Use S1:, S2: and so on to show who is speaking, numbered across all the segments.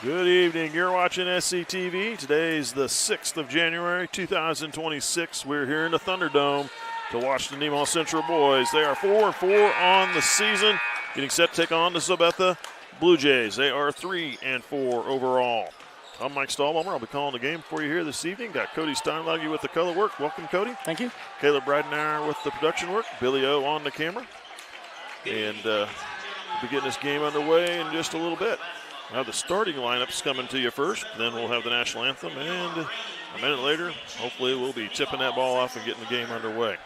S1: Good evening. You're watching SCTV. Today's the 6th of January, 2026. We're here in the Thunderdome to watch the Nemaha Central boys. They are 4-4 on the season, getting set to take on the Sabetha BlueJays. They are 3-4 overall. I'm Mike Stahlbommer. I'll be calling the game for you here this evening. Got Cody Steinlage with the color work. Welcome, Cody.
S2: Thank you.
S1: Caleb Bradnauer with the production work. Billy O on the camera. And we'll be getting this game underway in just a little bit. Now the starting lineups coming to you first, then we'll have the national anthem, and a minute later, hopefully we'll be tipping that ball off and getting the game underway.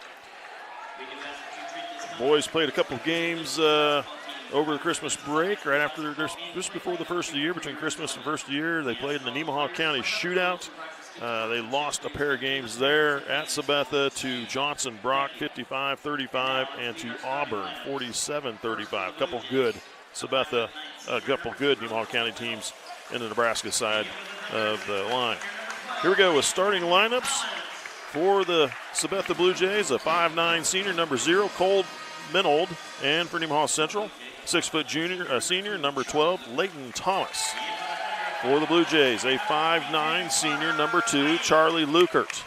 S1: The boys played a couple of games over the Christmas break, right after, just before the first of the year, between Christmas and first of the year. They played in the Nemaha County Shootout. They lost a pair of games there at Sabetha to Johnson Brock 55-35 and to Auburn 47-35. A couple good Sabetha, a couple good Nemaha County teams in the Nebraska side of the line. Here we go with starting lineups for the Sabetha BlueJays. A 5'9" senior, number 0, Cole Minold, and for Nemaha Central, 6' senior, number 12, Leighton Thomas. For the BlueJays, a 5'9" senior, number 2, Charlie Lukert.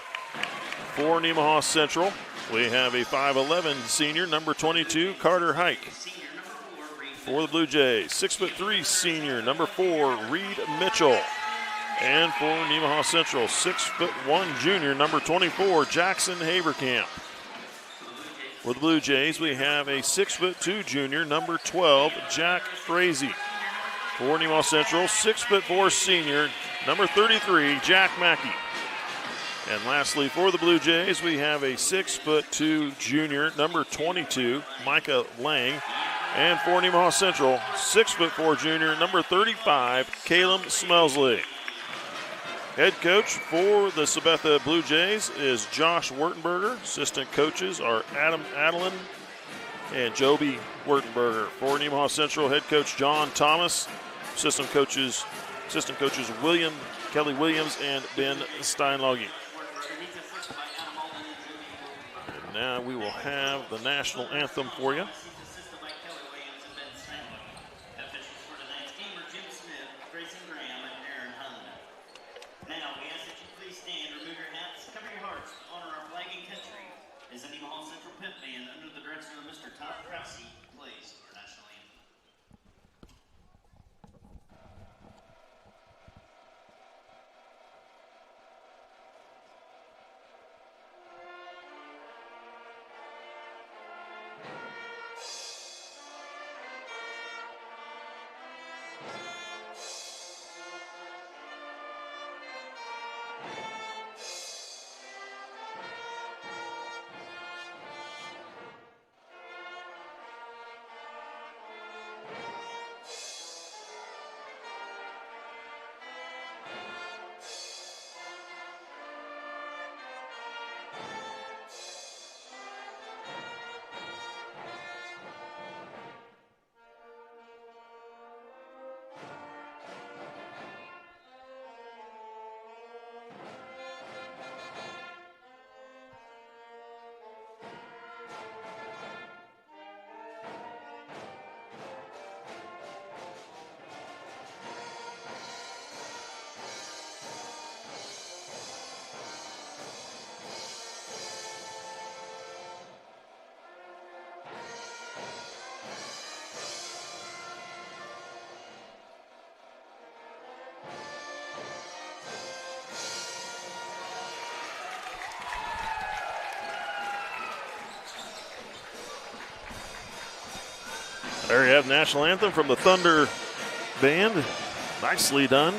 S1: For Nemaha Central, we have a 5'11" senior, number 22, Carter Hike. For the BlueJays, 6'3" senior, number 4, Reed Mitchell. And for Nemaha Central, 6'1" junior, number 24, Jackson Haverkamp. For the BlueJays, we have a 6'2" junior, number 12, Jack Frazee. For Nemaha Central, 6'4" senior, number 33, Jack Mackey. And lastly, for the BlueJays, we have a 6'2" junior, number 22, Micah Lang. And for Nemaha Central, 6'4" junior, number 35, Caleb Smelsley. Head coach for the Sabetha BlueJays is Josh Wertenberger. Assistant coaches are Adam Adelin and Joby Wertenberger. For Nemaha Central, head coach John Thomas. Assistant coaches Kelly Williams and Ben Steinlage. And now we will have the national anthem for you. There you have the national anthem from the Thunder Band. Nicely done.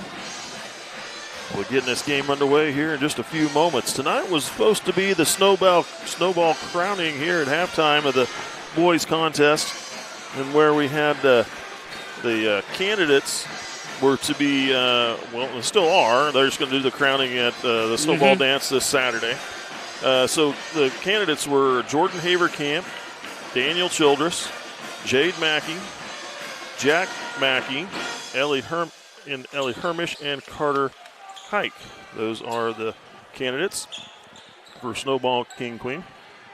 S1: We're getting this game underway here in just a few moments. Tonight was supposed to be the snowball crowning here at halftime of the boys contest, and where we had the candidates were to be, well, they still are. They're just going to do the crowning at the snowball dance this Saturday. So the candidates were Jordan Haverkamp, Daniel Childress, Jade Mackey, Jack Mackey, Ellie Hermish, and Carter Hike. Those are the candidates for Snowball King Queen.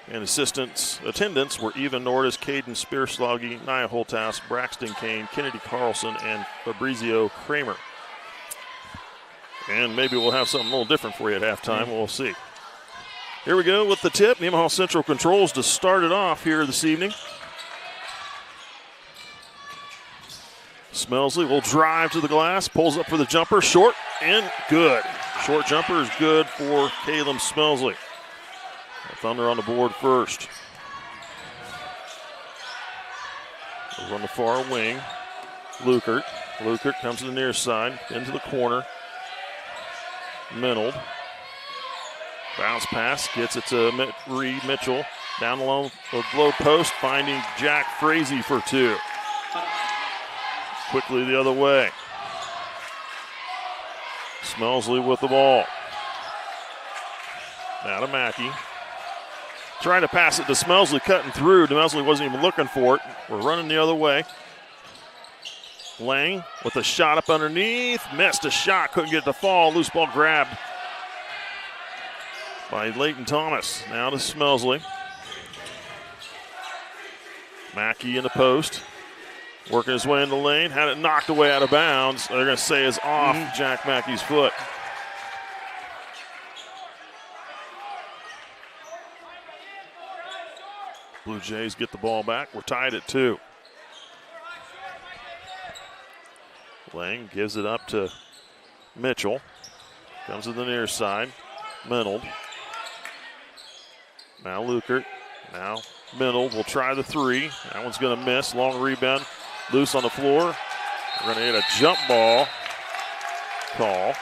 S1: And attendants were Eva Nordis, Caden Spearsloggy, Nia Holthouse, Braxton Kane, Kennedy Carlson, and Fabrizio Kramer. And maybe we'll have something a little different for you at halftime. We'll see. Here we go with the tip. Nemaha Central controls to start it off here this evening. Smelsley will drive to the glass, pulls up for the jumper, short and good. Short jumper is good for Caleb Smelsley. Thunder on the board first. Over on the far wing, Lukert. Lukert comes to the near side, into the corner. Minold. Bounce pass, gets it to Reed Mitchell. Down the low post, finding Jack Frazee for two. Quickly the other way. Smelsley with the ball. Now to Mackey. Trying to pass it to Smelsley, cutting through. Smelsley wasn't even looking for it. We're running the other way. Lang with a shot up underneath. Missed a shot, couldn't get it to fall. Loose ball grabbed by Leighton Thomas. Now to Smelsley. Mackey in the post. Working his way in the lane. Had it knocked away out of bounds. They're going to say is off Jack Mackey's foot. Blue Jays get the ball back. We're tied at 2. Lang gives it up to Mitchell. Comes to the near side. Minold. Now Lukert. Now Minold will try the three. That one's going to miss. Long rebound. Loose on the floor. We're going to get a jump ball call.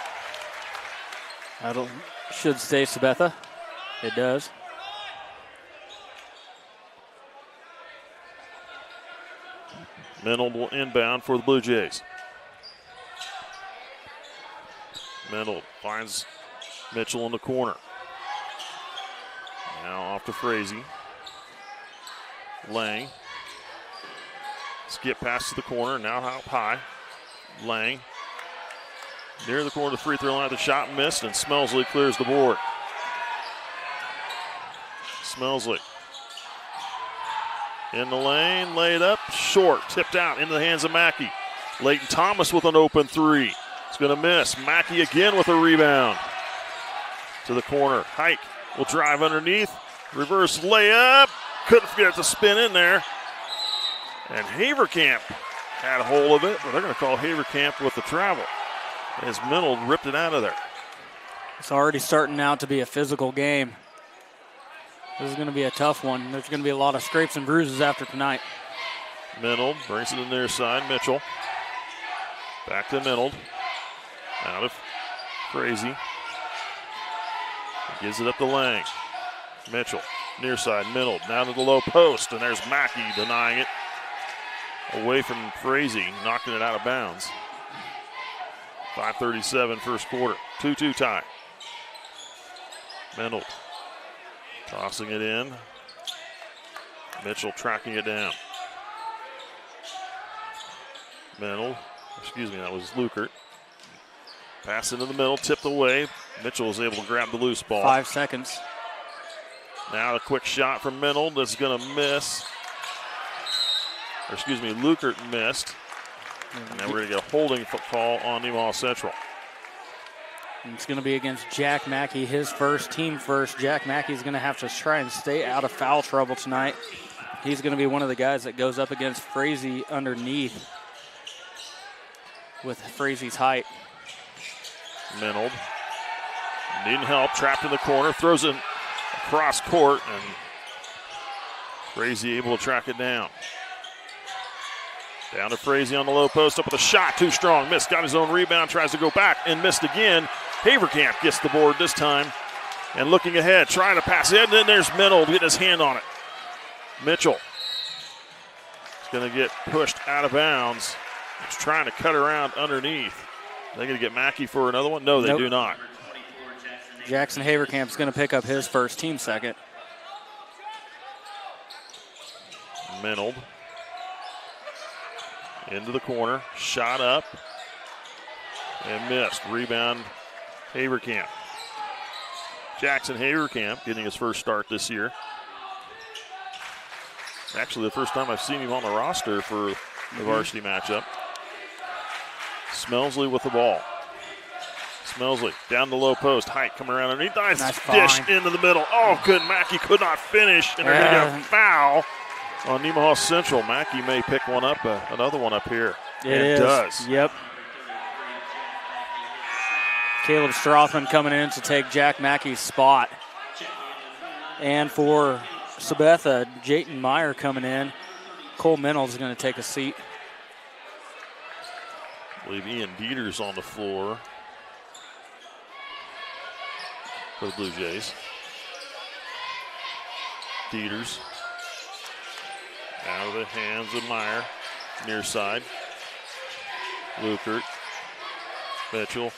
S2: Should stay Sabetha. It does.
S1: Minold will inbound for the Blue Jays. Minold finds Mitchell in the corner. Now off to Frazee. Lang. Skip pass to the corner, now up high. Lang. Near the corner of the free throw line, the shot missed, and Smelsley clears the board. Smelsley. In the lane, laid up, short, tipped out into the hands of Mackey. Leighton Thomas with an open three. It's going to miss. Mackey again with a rebound. To the corner. Hike will drive underneath. Reverse layup. Couldn't get it to spin in there. And Haverkamp had a hold of it, but they're going to call Haverkamp with the travel as Minold ripped it out of there.
S2: It's already starting out to be a physical game. This is going to be a tough one. There's going to be a lot of scrapes and bruises after tonight.
S1: Minold brings it to the near side. Mitchell. Back to Minold. Out of Frazee. Gives it up to Lang. Mitchell. Near side. Minold. Down to the low post. And there's Mackey denying it. Away from Frazee. Knocking it out of bounds. 5:37 first quarter. 2-2 tie. Minold. Tossing it in. Mitchell tracking it down. Minold. Excuse me, that was Lukert. Pass into the middle, tipped away. Mitchell is able to grab the loose ball.
S2: 5 seconds.
S1: Now a quick shot from Minold that's going to miss. Or excuse me, Lukert missed. And then we're going to get a holding call on Nemaha Central.
S2: It's going to be against Jack Mackey, his first, team first. Jack Mackey's going to have to try and stay out of foul trouble tonight. He's going to be one of the guys that goes up against Frazee underneath with Frazee's height.
S1: Minold needing help, trapped in the corner, throws it across court, and Frazee able to track it down. Down to Frazee on the low post, up with a shot, too strong, missed, got his own rebound, tries to go back, and missed again. Haverkamp gets the board this time, and looking ahead, trying to pass it, and then there's Minold getting his hand on it. Mitchell is going to get pushed out of bounds. He's trying to cut around underneath. They're going to get Mackey for another one? No, they do not.
S2: Jackson Haverkamp's going to pick up his first, team second.
S1: Minold. Into the corner, shot up, and missed. Rebound, Haverkamp. Jackson Haverkamp getting his first start this year. Actually, the first time I've seen him on the roster for the varsity matchup. Smelsley with the ball. Smelsley down the low post. Height coming around underneath. Nice dish
S2: find.
S1: into the middle. Oh, good. Mackey could not finish, and they're going to get a foul on Nemaha Central. Mackey may pick one up, another one up here.
S2: It
S1: does.
S2: Yep. Caleb Strothman coming in to take Jack Mackey's spot. And for Sabetha, Jayton Meyer coming in. Cole Mennel is going to take a seat.
S1: I believe Ian Dieter's on the floor for the Blue Jays. Dieters out of the hands of Meyer, near side. Lukert, Mitchell,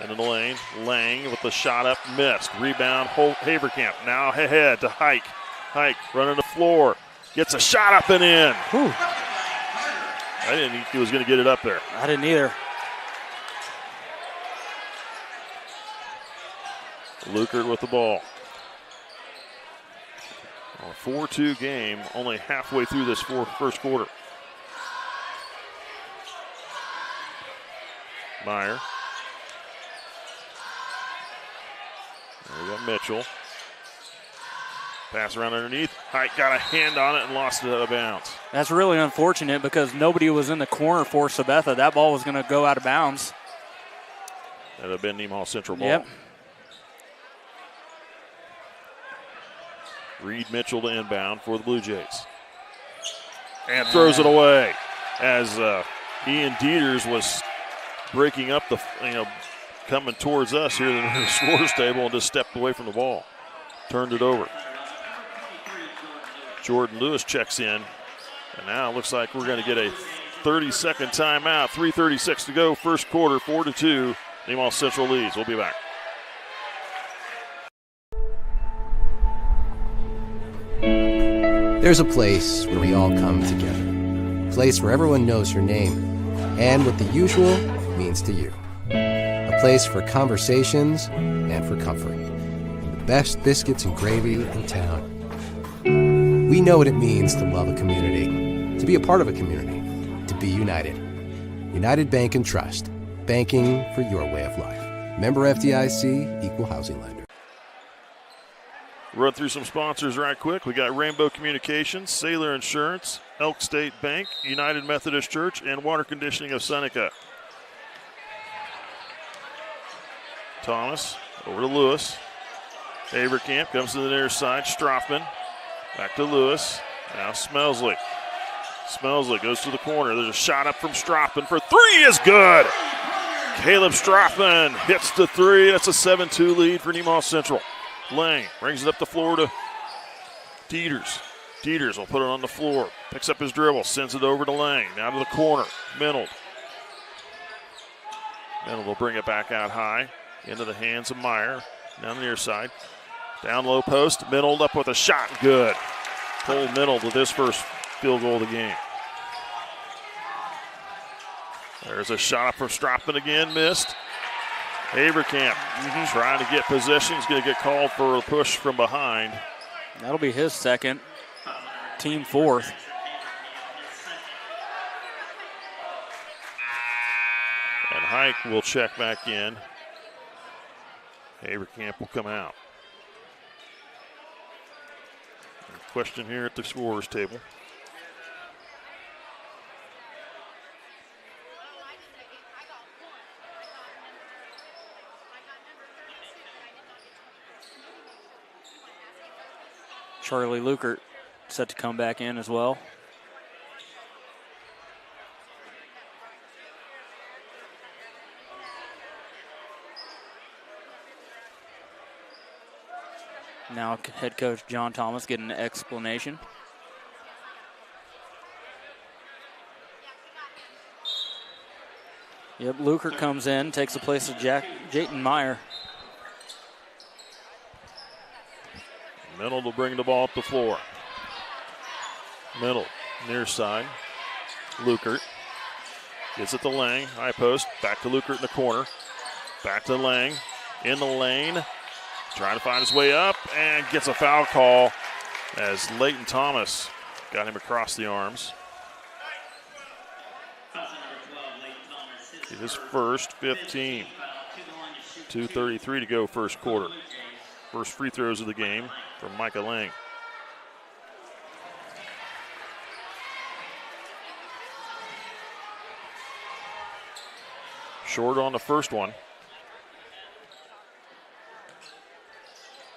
S1: into the lane. Lang with the shot up, missed. Rebound, Haverkamp. Now ahead to Hike. Hike running the floor. Gets a shot up and in.
S2: Whew.
S1: I didn't think he was going to get it up there.
S2: I didn't either.
S1: Lukert with the ball. A 4-2 game, only halfway through this first quarter. Meyer. There we got Mitchell. Pass around underneath. Height got a hand on it and lost it out of bounds.
S2: That's really unfortunate because nobody was in the corner for Sabetha. That ball was going to go out of bounds.
S1: That would have been Nemaha Central ball.
S2: Yep.
S1: Reed Mitchell to inbound for the Blue Jays. And throws it away as Ian Dieters was breaking up coming towards us here in the scores table and just stepped away from the ball. Turned it over. Jordan Lewis checks in. And now it looks like we're going to get a 30-second timeout. 3:36 to go, first quarter, 4-2. Nemaha Central leads. We'll be back.
S3: There's a place where we all come together. A place where everyone knows your name and what the usual means to you. A place for conversations and for comfort. And the best biscuits and gravy in town. We know what it means to love a community, to be a part of a community, to be united. United Bank and Trust. Banking for your way of life. Member FDIC, Equal Housing Lender.
S1: Run through some sponsors right quick. We got Rainbow Communications, Sailor Insurance, Elk State Bank, United Methodist Church, and Water Conditioning of Seneca. Thomas over to Lewis. Haverkamp comes to the near side. Strothman back to Lewis. Now Smelsley. Smelsley goes to the corner. There's a shot up from Strothman for three is good. Caleb Strothman hits the three. That's a 7-2 lead for Nemaha Central. Lang brings it up the floor to Dieters. Dieters will put it on the floor. Picks up his dribble. Sends it over to Lang. Now to the corner. Minold. Minold will bring it back out high. Into the hands of Meyer. Down the near side. Down low post. Minold up with a shot. Good. Cole Minold with his first field goal of the game. There's a shot up from Strothman again. Missed. Haverkamp trying to get possession. He's going to get called for a push from behind.
S2: That'll be his second. Team fourth.
S1: And Hike will check back in. Haverkamp will come out. Question here at the scorer's table.
S2: Charlie Lukert set to come back in as well. Now head coach John Thomas getting an explanation. Yep, Lukert comes in, takes the place of Jayton Meyer.
S1: Minold will bring the ball up the floor. Minold, near side. Lukert gets it to Lang, high post. Back to Lukert in the corner. Back to Lang, in the lane. Trying to find his way up and gets a foul call as Leighton Thomas got him across the arms. His first 15. 2:33 to go first quarter. First free throws of the game from Micah Lang. Short on the first one.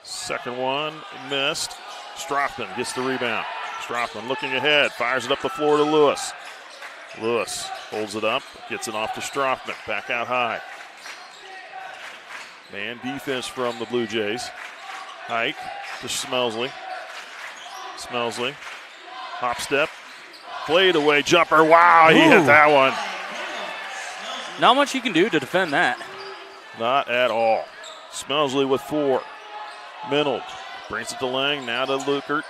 S1: Second one missed. Strothman gets the rebound. Strothman looking ahead, fires it up the floor to Lewis. Lewis holds it up, gets it off to Strothman, back out high. Man defense from the Blue Jays. Hike to Smelsley. Smelsley, hop step, played away jumper. Wow, he hit that one.
S2: Not much you can do to defend that.
S1: Not at all. Smelsley with 4. Minold brings it to Lang, now to Lukert.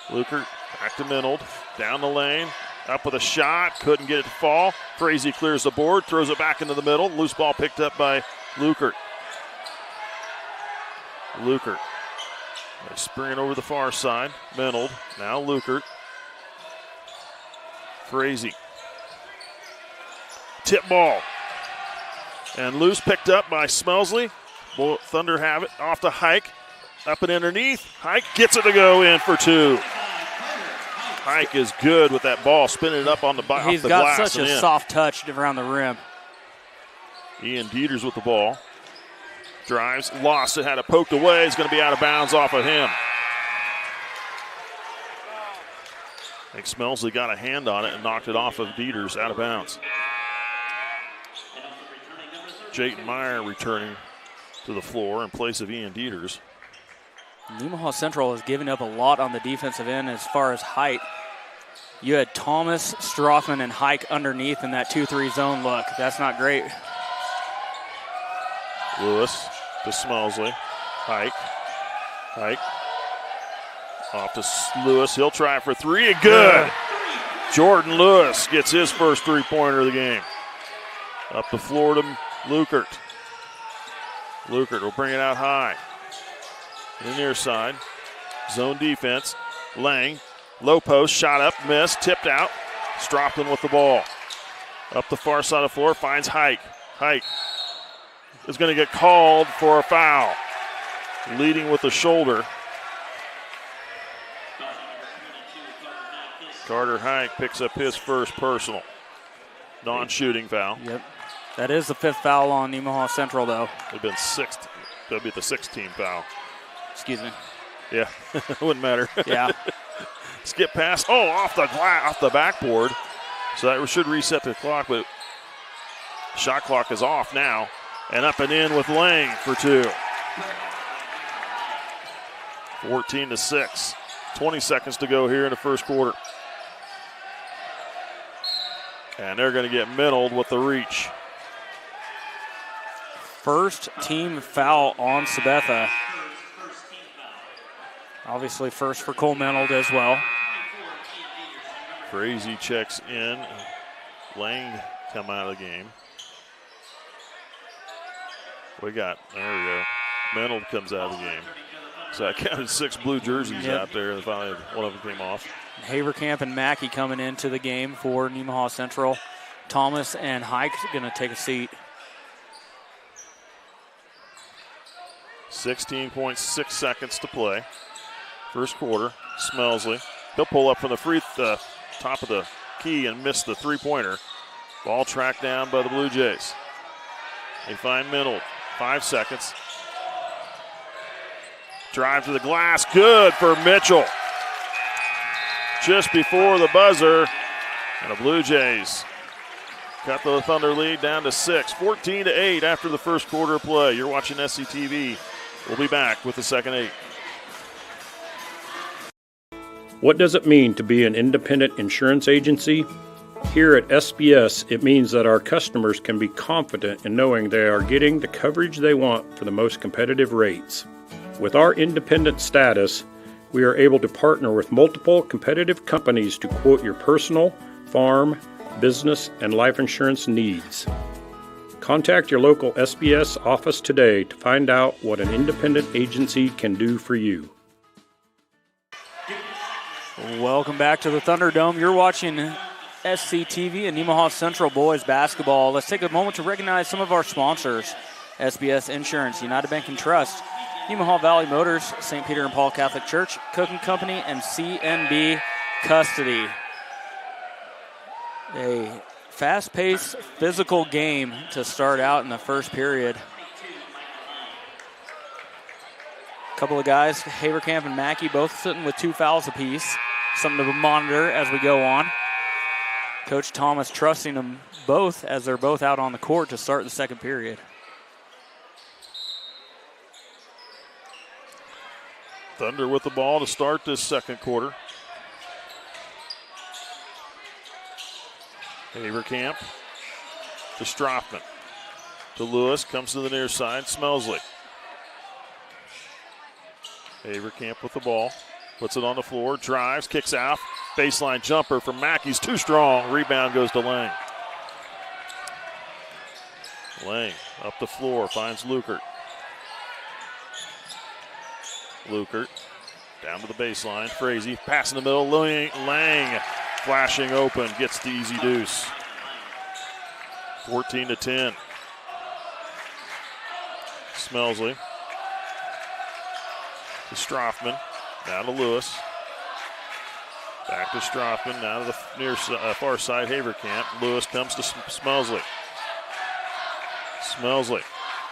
S1: Lukert back to Minold, down the lane, up with a shot, couldn't get it to fall. Frazee clears the board, throws it back into the middle. Loose ball picked up by Lukert. Lukert. They spring it over the far side. Minold, now Lukert. Frazee. Tip ball. And loose picked up by Smelsley. Thunder have it off to Hike. Up and underneath. Hike gets it to go in for 2. Hike is good with that ball, spinning it up on the glass.
S2: He's got such a soft touch around the rim.
S1: Ian Dieters with the ball. Drives, lost it, had it poked away. He's going to be out of bounds off of him. I think Smelsley got a hand on it and knocked it off of Dieters, out of bounds. Jayton Meyer returning to the floor in place of Ian Dieters.
S2: Nemaha Central has given up a lot on the defensive end as far as height. You had Thomas, Strothman, and Hike underneath in that 2-3 zone look. That's not great.
S1: Lewis to Smelsley. Hike. Hike. Off to Lewis. He'll try for 3. Good. Jordan Lewis gets his first three-pointer of the game. Up the floor to Lukert. Lukert will bring it out high. In the near side. Zone defense. Lang. Low post. Shot up. Missed. Tipped out. Strothman with the ball. Up the far side of the floor. Finds Hike. Hike is going to get called for a foul. Leading with the shoulder. Carter Hike picks up his first personal. Non-shooting foul.
S2: Yep. That is the 5th foul on Nemaha Central, though.
S1: It'd been 6th. That'd be the 16th foul.
S2: Excuse me.
S1: Yeah, wouldn't matter.
S2: Yeah.
S1: Skip pass. Oh, off the backboard. So that should reset the clock, but shot clock is off now. And up and in with Lang for 2. 14-6. 20 seconds to go here in the first quarter. And they're going to get Minold with the reach.
S2: First team foul on Sabetha. Obviously first for Cole Minold as well.
S1: Frazee checks in. Lang come out of the game. There we go. Minold comes out of the game. So I counted 6 blue jerseys out there, and finally one of them came off.
S2: Haverkamp and Mackey coming into the game for Nemaha Central. Thomas and Hike going to take a seat.
S1: 16.6 seconds to play. First quarter. Smelsley. He'll pull up from the top of the key and miss the three-pointer. Ball tracked down by the Blue Jays. They find Minold. 5 seconds. Drive to the glass. Good for Mitchell. Just before the buzzer. And the Blue Jays cut the Thunder lead down to 6. 14-8 after the first quarter of play. You're watching SCTV. We'll be back with the second 8.
S4: What does it mean to be an independent insurance agency? Here at SBS, it means that our customers can be confident in knowing they are getting the coverage they want for the most competitive rates. With our independent status, we are able to partner with multiple competitive companies to quote your personal, farm, business, and life insurance needs. Contact your local SBS office today to find out what an independent agency can do for you.
S2: Welcome back to the Thunderdome. You're watching SCTV and Nemaha Central boys basketball. Let's take a moment to recognize some of our sponsors. SBS Insurance, United Bank and Trust, Nemaha Valley Motors, St. Peter and Paul Catholic Church, Cooking Company, and CNB Custody. A fast-paced, physical game to start out in the first period. A couple of guys, Haverkamp and Mackey, both sitting with 2 fouls apiece. Something to monitor as we go on. Coach Thomas trusting them both as they're both out on the court to start the second period.
S1: Thunder with the ball to start this second quarter. Haverkamp to Strothman. To Lewis, comes to the near side, Smelsley. Haverkamp with the ball, puts it on the floor, drives, kicks out. Baseline jumper from Mackey's too strong. Rebound goes to Lang. Lang up the floor, finds Lukert. Lukert down to the baseline. Frazee pass in the middle. Lang flashing open, gets the easy deuce. 14-10. Smelsley to Strothman. Down to Lewis. Back to Strothman. Now to the near far side. Haverkamp. Lewis comes to Smelsley. Smelsley.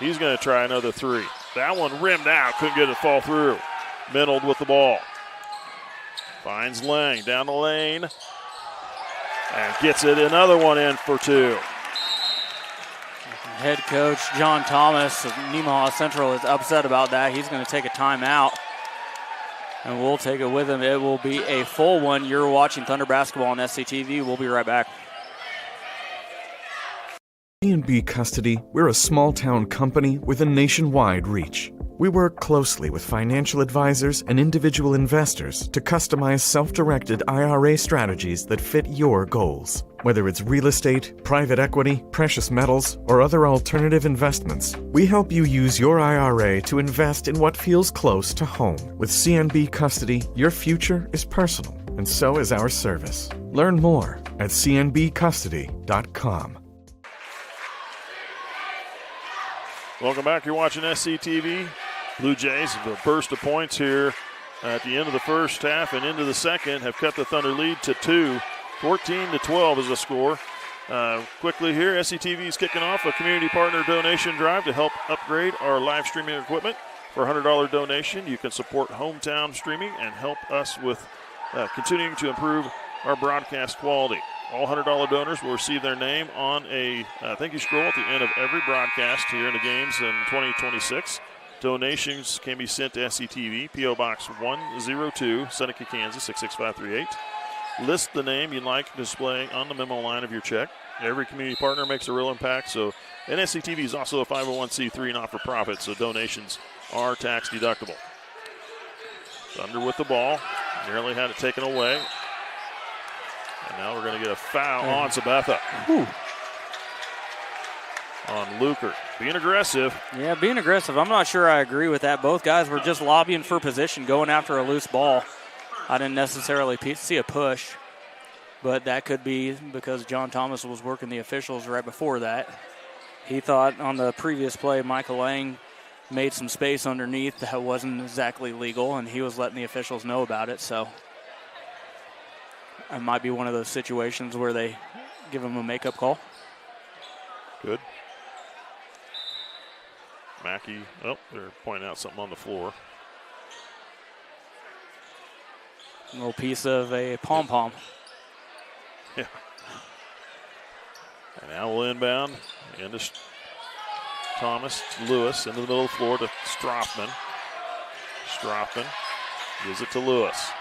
S1: He's going to try another three. That one rimmed out. Couldn't get it to fall through. Minold with the ball. Finds Lang down the lane. And gets it another one in for 2.
S2: Head coach John Thomas of Nemaha Central is upset about that. He's going to take a timeout. And we'll take it with him. It will be a full one. You're watching Thunder Basketball on SCTV. We'll be right back.
S5: C&B Custody, we're a small-town company with a nationwide reach. We work closely with financial advisors and individual investors to customize self-directed IRA strategies that fit your goals. Whether it's real estate, private equity, precious metals, or other alternative investments, we help you use your IRA to invest in what feels close to home. With CNB Custody, your future is personal, and so is our service. Learn more at cnbcustody.com.
S1: Welcome back. You're watching SCTV. Blue Jays, a burst of points here at the end of the first half and into the second, have cut the Thunder lead to 2. 14-12 is the score. Quickly here, SCTV is kicking off a community partner donation drive to help upgrade our live streaming equipment. For a $100 donation, you can support hometown streaming and help us with continuing to improve our broadcast quality. All $100 donors will receive their name on a thank you scroll at the end of every broadcast here in the games in 2026. Donations can be sent to SCTV, P.O. Box 102, Seneca, Kansas, 66538. List the name you'd like displaying on the memo line of your check. Every community partner makes a real impact. And SCTV is also a 501c3 not-for-profit, so donations are tax deductible. Thunder with the ball. Nearly had it taken away. And now we're going to get a foul on Sabetha. On Lukert. Being aggressive.
S2: Yeah, being aggressive. I'm not sure I agree with that. Both guys were just lobbying for position, going after a loose ball. I didn't necessarily see a push, but that could be because John Thomas was working the officials right before that. He thought on the previous play, Michael Lang made some space underneath that wasn't exactly legal, and he was letting the officials know about it. So it might be one of those situations where they give him a makeup call.
S1: Good. Mackey, they're pointing out something on the floor.
S2: A little piece of a pom-pom.
S1: Yeah. And now we'll inbound into Thomas, Lewis, into the middle of the floor to Strothman. Strothman gives it to Lewis.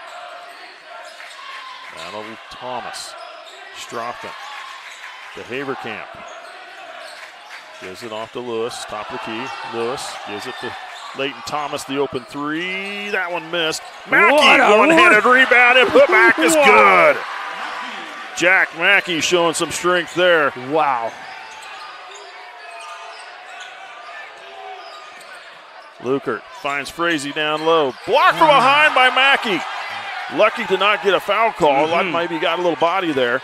S1: Now to Thomas. Strothman to Haverkamp. Gives it off to Lewis, top of the key. Lewis gives it to Leighton Thomas, the open three. That one missed. Mackey, one-handed rebound, and put back is good. Jack Mackey showing some strength there.
S2: Wow.
S1: Lukert finds Frazee down low. Blocked from behind by Mackey. Lucky to not get a foul call. Maybe got a little body there.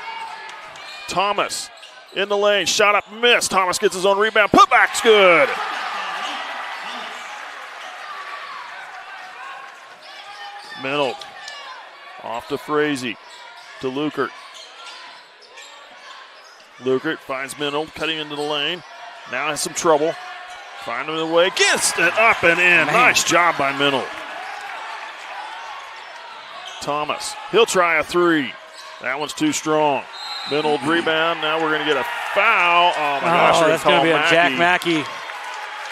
S1: Thomas in the lane, shot up, missed. Thomas gets his own rebound, putback's good. Minold off to Frazee, to Lukert. Lukert finds Minold cutting into the lane. Now has some trouble. Finding the way, gets it up and in. Nice job by Minold. Thomas, he'll try a three. That one's too strong. Minold rebound. Now we're going to get a foul. Oh my gosh,
S2: that's going to be a Jack Mackey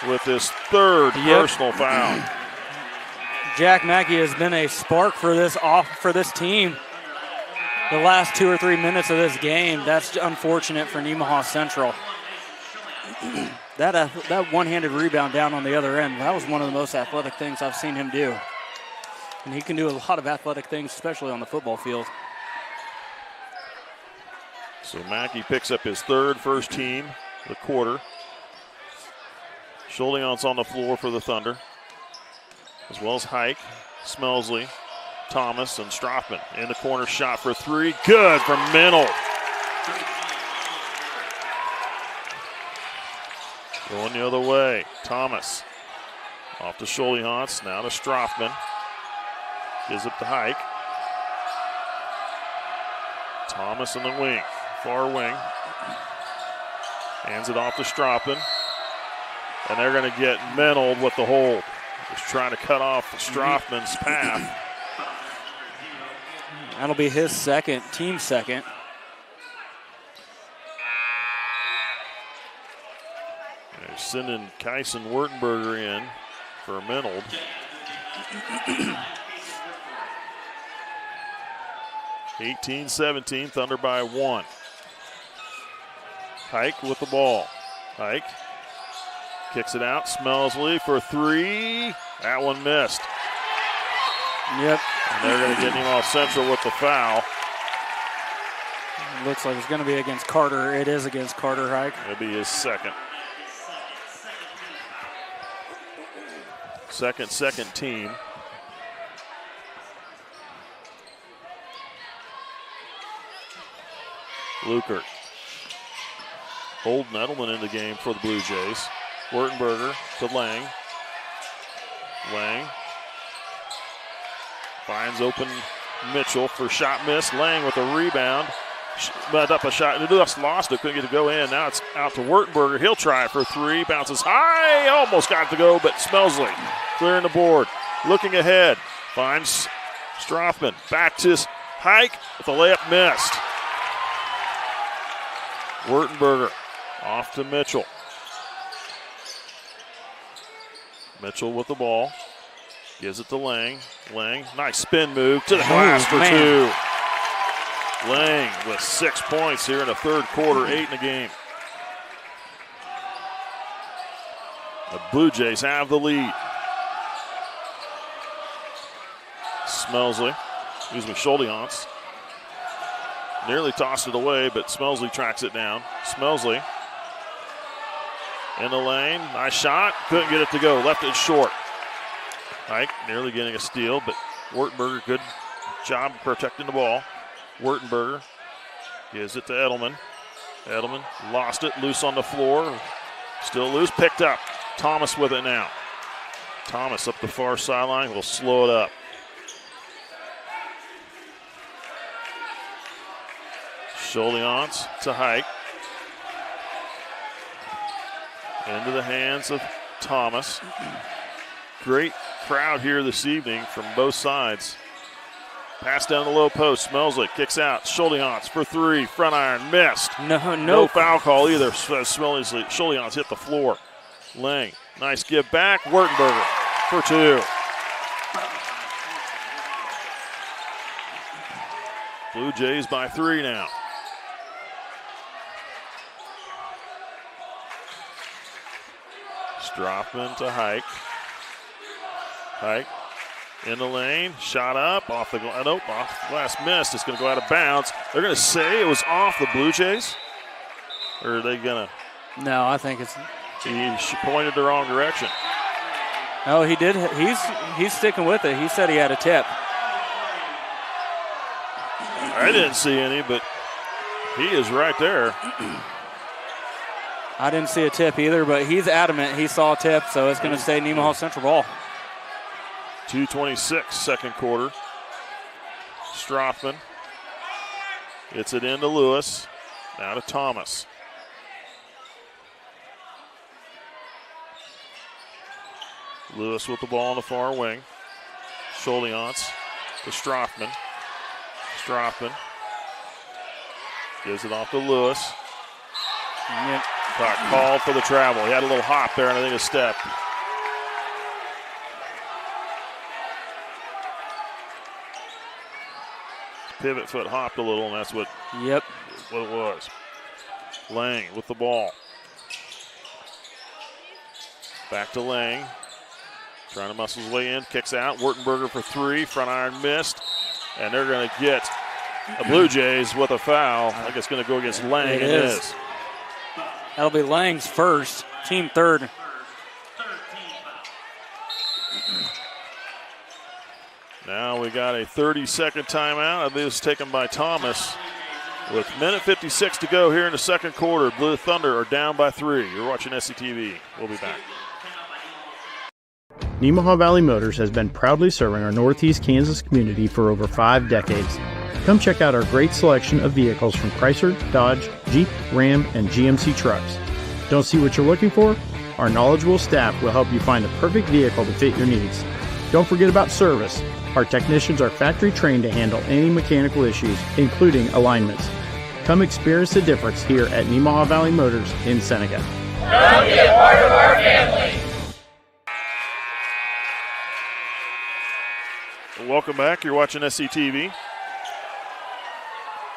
S1: with his third personal foul.
S2: Jack Mackey has been a spark for this team the last 2 or 3 minutes of this game. That's unfortunate for Nemaha Central. That one-handed rebound down on the other end, that was one of the most athletic things I've seen him do. And he can do a lot of athletic things, especially on the football field.
S1: So Mackey picks up his third first team, the quarter. Schuldeon's on the floor for the Thunder, as well as Hike, Smelsley, Thomas, and Strothman. In the corner, shot for three. Good from Minold. Going the other way. Thomas off to Schuldeon, now to Strothman. Gives it to Hike. Thomas in the wing, far wing. Hands it off to Strothman. And they're going to get Minold with the hold. Just trying to cut off Strothman's path.
S2: That'll be his second, team second.
S1: They're sending Kyson Wertenberger in for Minold. (18-17), Thunder by 1. Hike with the ball. Hike kicks it out. Smelsley for three. That one missed.
S2: Yep.
S1: And they're going to get him off Central with the foul.
S2: Looks like it's going to be against Carter. It is against Carter Hike.
S1: It'll be his second. Second team. Lukert. Holden Edelman in the game for the Blue Jays. Wertenberger to Lang. Lang finds open Mitchell for shot miss. Lang with a rebound. Led up a shot. They just lost it. Couldn't get to go in. Now it's out to Wertenberger. He'll try it for three. Bounces high. Almost got to go, but Smelsley clearing the board. Looking ahead. Finds Strothman. Back to Hike with a layup missed. Wertenberger off to Mitchell. Mitchell with the ball. Gives it to Lang. Lang, nice spin move to the glass for two. Lang with 6 points here in the third quarter, 8 in the game. The Blue Jays have the lead. Schuldeon nearly tossed it away, but Smelsley tracks it down. Smelsley in the lane, nice shot, couldn't get it to go, left it short. Hike nearly getting a steal, but Wertenberger, good job protecting the ball. Wertenberger gives it to Edelman. Edelman lost it, loose on the floor. Still loose, picked up. Thomas with it now. Thomas up the far sideline, will slow it up. Schuldeon to Hike. Into the hands of Thomas. Great crowd here this evening from both sides. Pass down the low post. Smelsley kicks out. Schuldeon for three. Front iron missed. No foul call either. Smelsley. Schuldeon's hit the floor. Lang. Nice give back. Wertenberger for two. Blue Jays by 3 now. Strothman to Hike. Hike in the lane, shot up, off the glass, nope, off the glass, missed. It's going to go out of bounds. They're going to say it was off the Blue Jays? Or are they going to?
S2: No, I think it's.
S1: He pointed the wrong direction.
S2: No, he did. He's sticking with it. He said he had a tip.
S1: I didn't see any, but He is right there.
S2: I didn't see a tip either, but he's adamant he saw a tip, so it's going to stay Nemaha Central ball.
S1: 2:26, second quarter. Strothman gets it into Lewis. Now to Thomas. Lewis with the ball on the far wing. Scholiance to Strothman. Strothman gives it off to Lewis.
S2: Yep.
S1: Got called for the travel. He had a little hop there and I think a step. Pivot foot hopped a little, and that's what it was. Lang with the ball. Back to Lang. Trying to muscle his way in. Kicks out. Wurtenberger for three. Front iron missed. And they're going to get a Blue Jays with a foul. I think it's going to go against Lang.
S2: It is. That'll be Lang's first. Team third.
S1: Now we got a 30-second timeout. I believe it's taken by Thomas. With minute 56 to go here in the second quarter, Blue Thunder are down by 3. You're watching SCTV. We'll be back.
S6: Nemaha Valley Motors has been proudly serving our Northeast Kansas community for over 5 decades. Come check out our great selection of vehicles from Chrysler, Dodge, Jeep, Ram, and GMC trucks. Don't see what you're looking for? Our knowledgeable staff will help you find the perfect vehicle to fit your needs. Don't forget about service. Our technicians are factory trained to handle any mechanical issues, including alignments. Come experience the difference here at Nemaha Valley Motors in Seneca.
S7: Come be a part of our family.
S1: Welcome back. You're watching SCTV.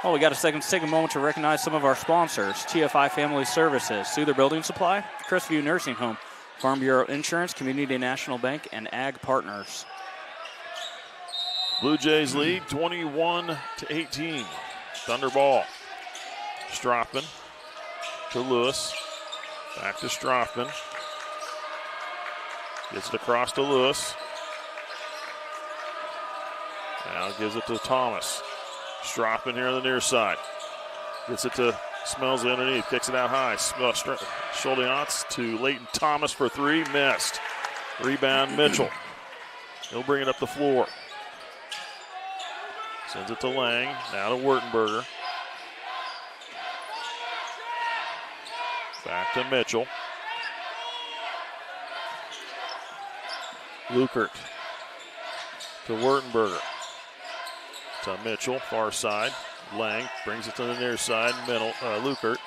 S2: Oh, we got to take a moment to recognize some of our sponsors. TFI Family Services, Souther Building Supply, Crestview Nursing Home, Farm Bureau Insurance, Community National Bank, and Ag Partners.
S1: Blue Jays lead 21-18. Thunder ball. Strothman to Lewis. Back to Strothman. Gets it across to Lewis. Now gives it to Thomas. Strothman here on the near side. Gets it to Smelsley underneath. Kicks it out high. Scholiance to Leighton Thomas for three. Missed. Rebound Mitchell. He'll bring it up the floor. Sends it to Lang. Now to Wurtenberger. Back to Mitchell. Lukert to Wurtenberger. To Mitchell, far side. Lang brings it to the near side. Lukert.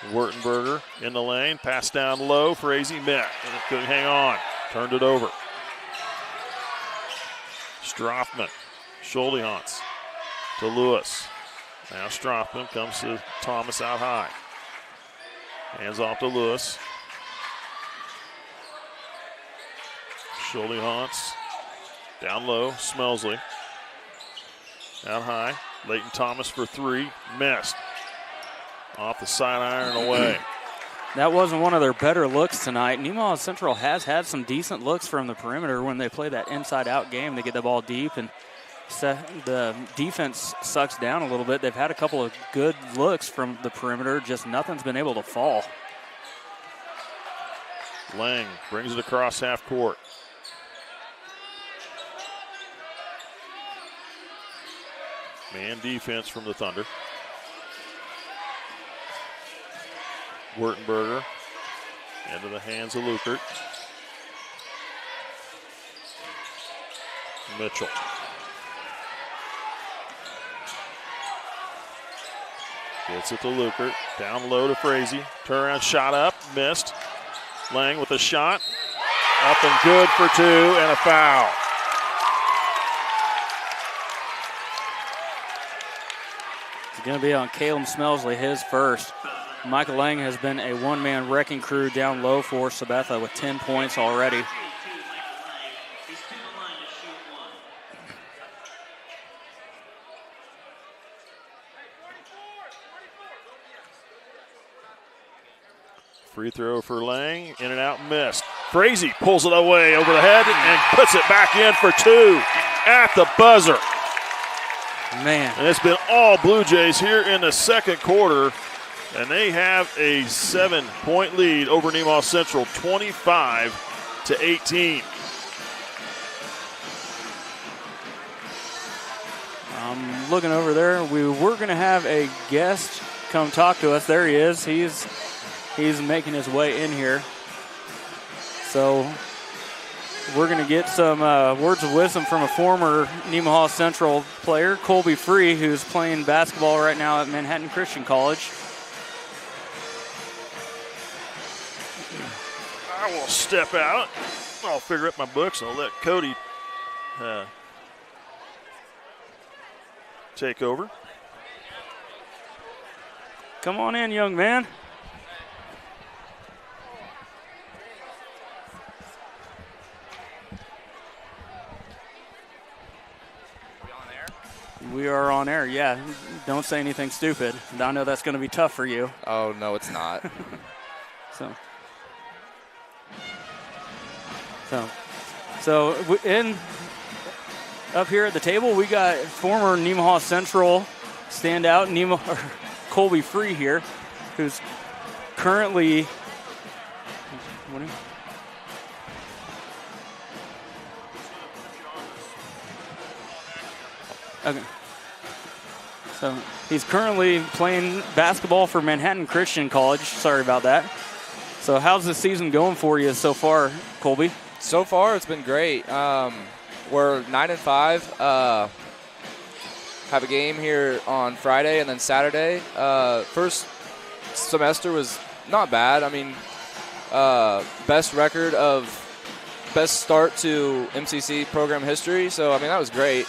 S1: Wurtenberger in the lane. Pass down low. Frazee met. Couldn't hang on. Turned it over. Strothman. Scholiance to Lewis. Now Strothman comes to Thomas out high. Hands off to Lewis. Scholiance. Down low, Smelsley. Out high, Leighton Thomas for three, missed. Off the side iron away.
S2: That wasn't one of their better looks tonight. Nemaha Central has had some decent looks from the perimeter when they play that inside-out game. They get the ball deep, and the defense sucks down a little bit. They've had a couple of good looks from the perimeter, just nothing's been able to fall.
S1: Lang brings it across half court. Man defense from the Thunder. Wurtenberger into the hands of Lukert. Mitchell. Gets it to Lukert. Down low to Frazee. Turnaround shot up. Missed. Lang with a shot. Up and good for two and a foul.
S2: It's going to be on Caleb Smelsley, his first. Michael Lang has been a one-man wrecking crew down low for Sabetha with 10 points already.
S1: Free throw for Lang, in and out, missed. Frazee pulls it away over the head and puts it back in for two at the buzzer.
S2: Man.
S1: And it's been all Blue Jays here in the second quarter. And they have a 7-point lead over Nemaha Central, 25-18.
S2: I'm looking over there. We were going to have a guest come talk to us. There he is. He's making his way in here. So we're going to get some words of wisdom from a former Nemaha Central player, Colby Free, who's playing basketball right now at Manhattan Christian College.
S1: I will step out. I'll figure up my books and I'll let Cody take over.
S2: Come on in, young man. We are on air, yeah. Don't say anything stupid. I know that's going to be tough for you.
S8: Oh, no, it's not.
S2: So up here at the table, we got former Nemaha Central standout Colby Free here, who's currently okay. So he's currently playing basketball for Manhattan Christian College. Sorry about that. So how's the season going for you so far, Colby?
S8: So far, it's been great. We're 9-5. Have a game here on Friday and then Saturday. First semester was not bad. I mean, best start to MCC program history. So, I mean, that was great.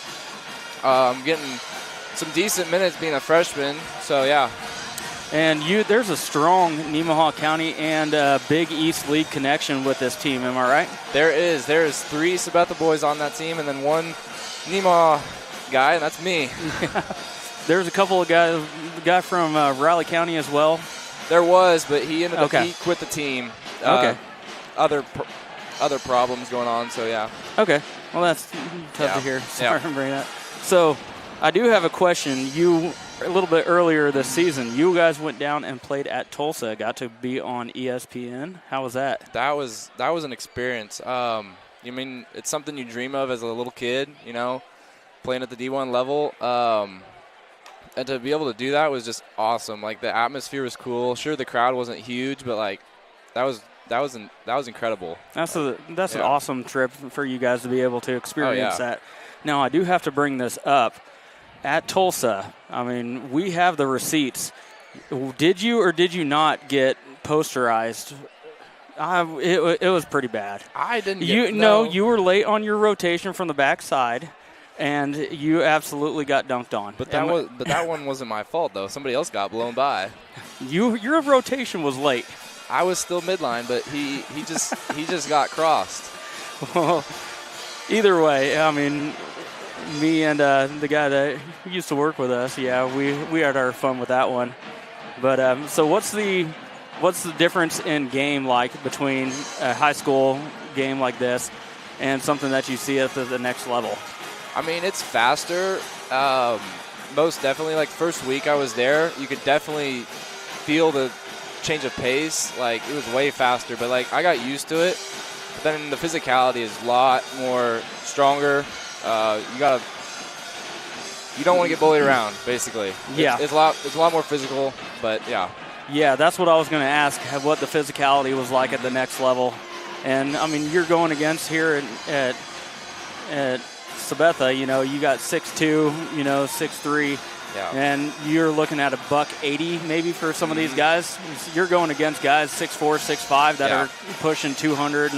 S8: I'm getting some decent minutes being a freshman. So, yeah.
S2: And there's a strong Nemaha County and Big East League connection with this team, am I right?
S8: There is. There's 3 Sabetha boys on that team and then 1 Nemaha guy, and that's me.
S2: There's a couple of guys, the guy from Raleigh County as well.
S8: There was, but he ended up, he quit the team.
S2: Okay.
S8: Other problems going on, so yeah.
S2: Okay. Well, that's tough to hear. Sorry for bringing that. So I do have a question. A little bit earlier this season, you guys went down and played at Tulsa, got to be on ESPN. How was that?
S8: That was an experience. You mean, it's something you dream of as a little kid, you know, playing at the D1 level. And to be able to do that was just awesome. Like, the atmosphere was cool. Sure, the crowd wasn't huge, but like that was incredible.
S2: That's an awesome trip for you guys to be able to experience that. Now, I do have to bring this up. At Tulsa, I mean, we have the receipts. Did you or did you not get posterized? It was pretty bad.
S8: I didn't
S2: No, you were late on your rotation from the backside, and you absolutely got dunked on.
S8: But that one wasn't my fault, though. Somebody else got blown by.
S2: Your rotation was late.
S8: I was still midline, but he just got crossed.
S2: Well, either way, I mean, me and the guy that used to work with us, we had our fun with that one. But so what's the difference in game like between a high school game like this and something that you see at the next level?
S8: I mean, it's faster. Most definitely. Like, first week I was there, you could definitely feel the change of pace. Like, it was way faster. But like, I got used to it. But then the physicality is a lot more stronger. You don't want to get bullied around, basically.
S2: Yeah.
S8: It's a lot more physical, but yeah.
S2: Yeah, that's what I was going to ask, what the physicality was like at the next level. And, I mean, you're going against here at Sabetha, you know, you got 6'2", 6'3", and you're looking at $180 maybe for some of these guys. You're going against guys 6'4", 6'5" that are pushing 200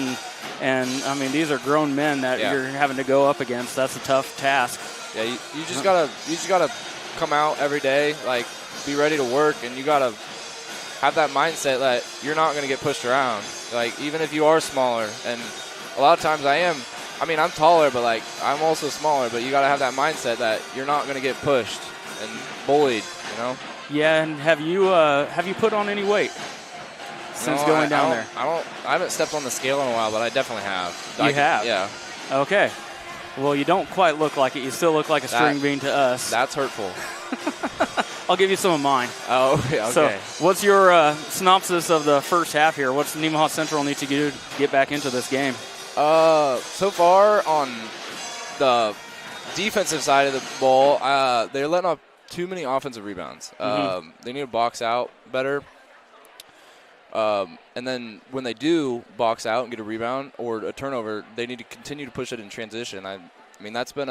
S2: and I mean, these are grown men that you're having to go up against. That's a tough task.
S8: Yeah, you just gotta come out every day, like, be ready to work, and you gotta have that mindset that you're not gonna get pushed around. Like, even if you are smaller, and a lot of times I'm taller, but like, I'm also smaller. But you gotta have that mindset that you're not gonna get pushed and bullied. You know.
S2: Yeah, and have you put on any weight since going down there?
S8: I haven't stepped on the scale in a while, but I definitely have.
S2: You have?
S8: Yeah.
S2: Okay. Well, you don't quite look like it. You still look like a string bean to us.
S8: That's hurtful.
S2: I'll give you some of mine.
S8: Oh, okay.
S2: So what's your synopsis of the first half here? What's Nemaha Central need to do to get back into this game?
S8: So far on the defensive side of the ball, they're letting up too many offensive rebounds. They need to box out better. And then when they do box out and get a rebound or a turnover, they need to continue to push it in transition. I mean, that's been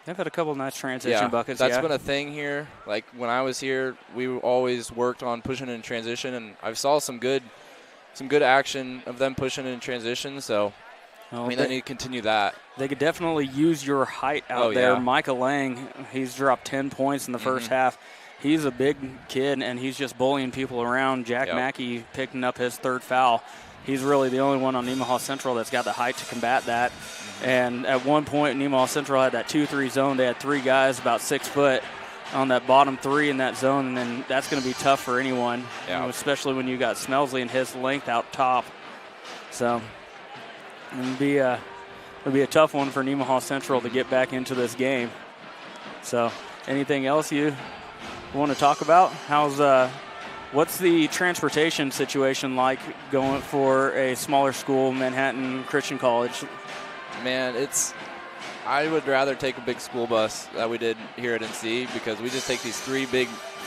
S2: They've had a couple of nice transition buckets.
S8: That's been a thing here. Like when I was here, we always worked on pushing in transition, and I saw some good action of them pushing in transition. So I mean, they need to continue that.
S2: They could definitely use your height out there. Yeah. Micah Lang, he's dropped 10 points in the first half. He's a big kid, and he's just bullying people around. Jack Mackey picking up his third foul. He's really the only one on Nemaha Central that's got the height to combat that. And at one point, Nemaha Central had that 2-3 zone. They had 3 guys about 6 foot on that bottom 3 in that zone, and then that's going to be tough for anyone, especially when you got Smelsley and his length out top. So it'll be a tough one for Nemaha Central to get back into this game. So anything else you want to talk about? What's the transportation situation like going for a smaller school, Manhattan Christian College? Man,
S8: I would rather take a big school bus that we did here at NC, because we just take these three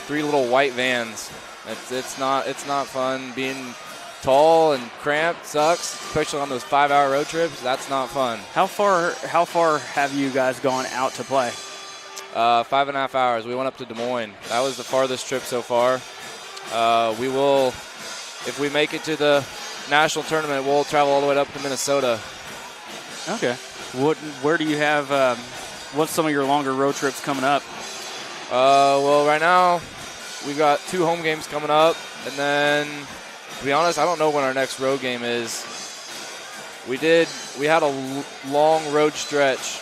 S8: little white vans. It's not fun. Being tall and cramped sucks, especially on those 5-hour road trips. That's not fun.
S2: How far have you guys gone out to play?
S8: 5.5 hours. We went up to Des Moines. That was the farthest trip so far. We will, if we make it to the national tournament, we'll travel all the way up to Minnesota.
S2: Okay. Where do you have, what's some of your longer road trips coming up?
S8: Well, right now we've got 2 home games coming up, and then, to be honest, I don't know when our next road game is. We had a long road stretch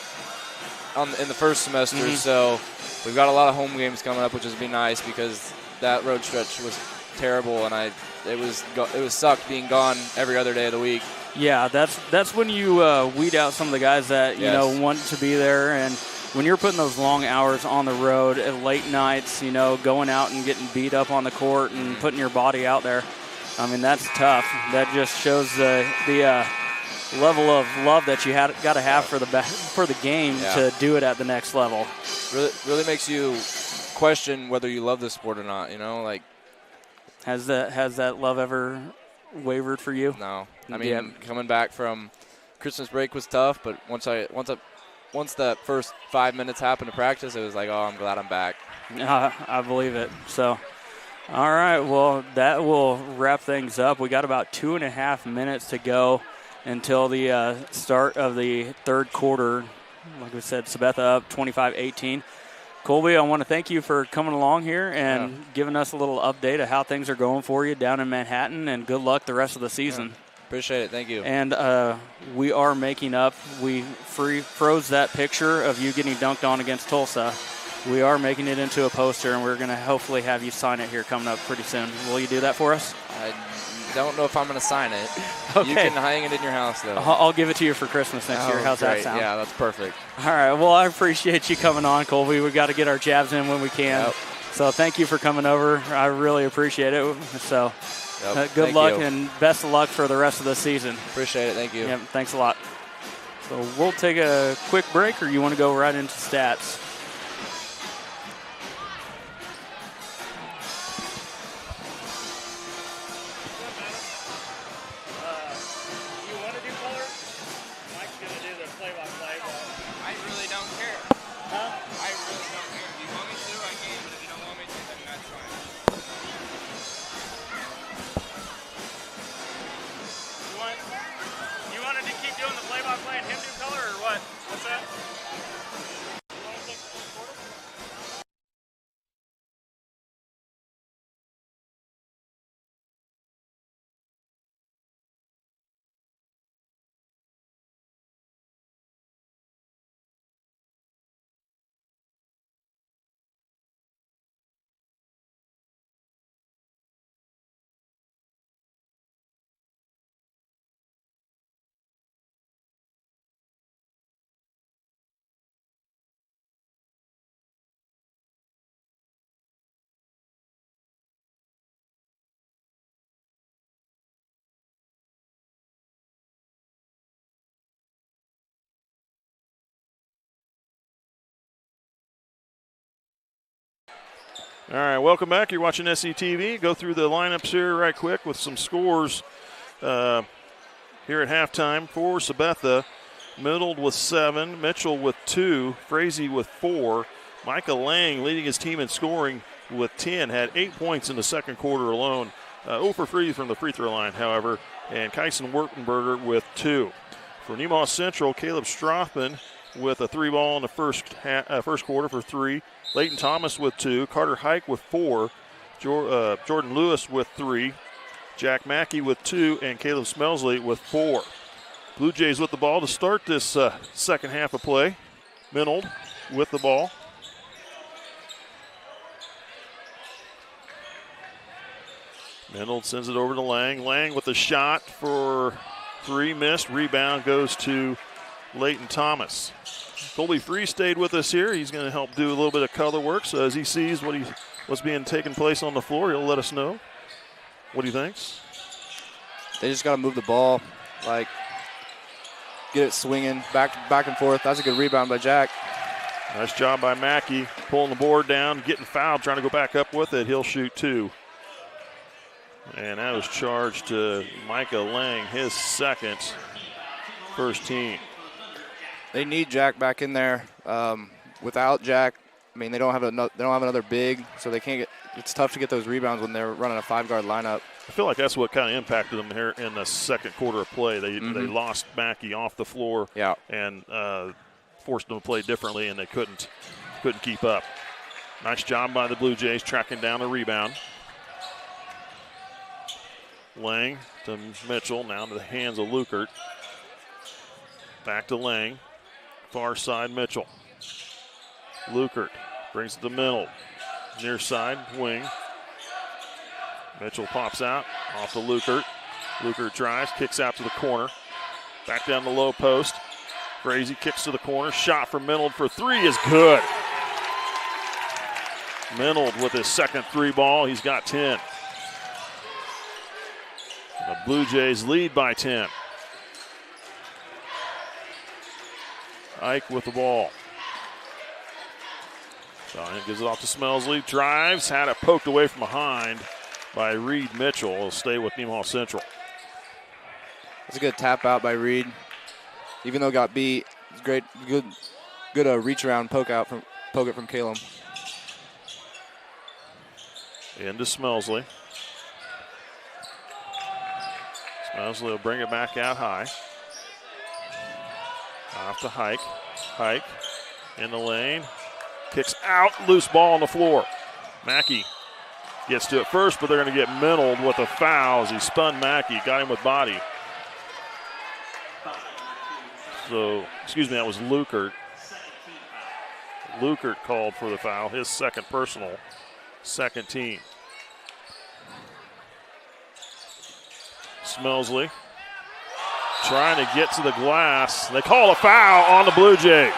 S8: in the first semester, so we've got a lot of home games coming up, which has been nice, because that road stretch was terrible, and it was sucked being gone every other day of the week.
S2: Yeah, that's when you weed out some of the guys that want to be there, and when you're putting those long hours on the road at late nights, going out and getting beat up on the court and putting your body out there. I mean, that's tough. That just shows the level of love that you got to have for the game to do it at the next level.
S8: Really makes you question whether you love the sport or not.
S2: Has that love ever wavered for you?
S8: No. I mean, coming back from Christmas break was tough, but once that first 5 minutes happened to practice, it was like, oh, I'm glad I'm back.
S2: I believe it. So, all right, well, that will wrap things up. We got about 2.5 minutes to go until the start of the third quarter. Like we said, Sabetha up 25-18. Colby, I want to thank you for coming along here and giving us a little update of how things are going for you down in Manhattan, and good luck the rest of the season.
S8: Yeah. Appreciate it. Thank you.
S2: And we are making up. We froze that picture of you getting dunked on against Tulsa. We are making it into a poster, and we're going to hopefully have you sign it here coming up pretty soon. Will you do that for us?
S8: I don't know if I'm going to sign it.
S2: Okay.
S8: You can hang it in your house, though.
S2: I'll give it to you for Christmas next year. How's
S8: great.
S2: that sound?
S8: Yeah, that's perfect.
S2: All right. Well, I appreciate you coming on, Colby. We've got to get our jabs in when we can.
S8: Yep.
S2: So thank you for coming over. I really appreciate it. So good
S8: Thank
S2: luck
S8: you.
S2: and best of luck for the rest of the season.
S8: Appreciate it. Thank you.
S2: Yep, thanks a lot. So we'll take a quick break, or you want to go right into stats?
S1: All right, welcome back. You're watching SCTV. Go through the lineups here right quick with some scores here at halftime. For Sabetha, Middle with 7, Mitchell with 2, Frazee with 4. Micah Lang leading his team in scoring with 10, had 8 points in the second quarter alone. 0 for 3 from the free throw line, however, and Kyson Wertenberger with 2. For Nemaha Central, Caleb Strothman with a 3-ball in the first quarter for 3. Leighton Thomas with 2. Carter Hike with 4. Jordan Lewis with 3. Jack Mackey with 2. And Caleb Smelsley with 4. Blue Jays with the ball to start this second half of play. Minold with the ball. Minold sends it over to Lang. Lang with a shot for 3, missed. Rebound goes to Leighton Thomas. Colby Free stayed with us here. He's going to help do a little bit of color work. So as he sees what's being taken place on the floor, he'll let us know what he thinks.
S8: They just got to move the ball, like get it swinging back and forth. That's a good rebound by Jack.
S1: Nice job by Mackey, pulling the board down, getting fouled, trying to go back up with it. He'll shoot 2. And that was charged to Micah Lang, his second, first team.
S8: They need Jack back in there. Without Jack, I mean, they don't have another big, so they can't get. It's tough to get those rebounds when they're running a 5-guard lineup.
S1: I feel like that's what kind of impacted them here in the second quarter of play. They lost Mackey off the floor, and forced them to play differently, and they couldn't keep up. Nice job by the Blue Jays tracking down the rebound. Lang to Mitchell, now to the hands of Lukert. Back to Lang. Far side, Mitchell. Lukert brings it to Middle. Near side, wing. Mitchell pops out, off to Lukert. Lukert drives, kicks out to the corner. Back down the low post. Frazee kicks to the corner. Shot from Minold for 3 is good. Minold with his second 3-ball. He's got 10. The Blue Jays lead by 10. Ike with the ball. Valiant gives it off to Smelsley. Drives, had it poked away from behind by Reed Mitchell. He'll stay with Nemaha Central.
S8: That's a good tap out by Reed. Even though it got beat, it's great, good reach around, poke it from Caleb.
S1: Into Smelsley. Smelsley will bring it back out high. Off to Hike. Hike in the lane. Kicks out, loose ball on the floor. Mackey gets to it first, but they're going to get Minold with a foul as he spun Mackey, got him with body. So, that was Lukert. Lukert called for the foul, his second personal, second team. Smelsley trying to get to the glass. They call a foul on the Blue Jays.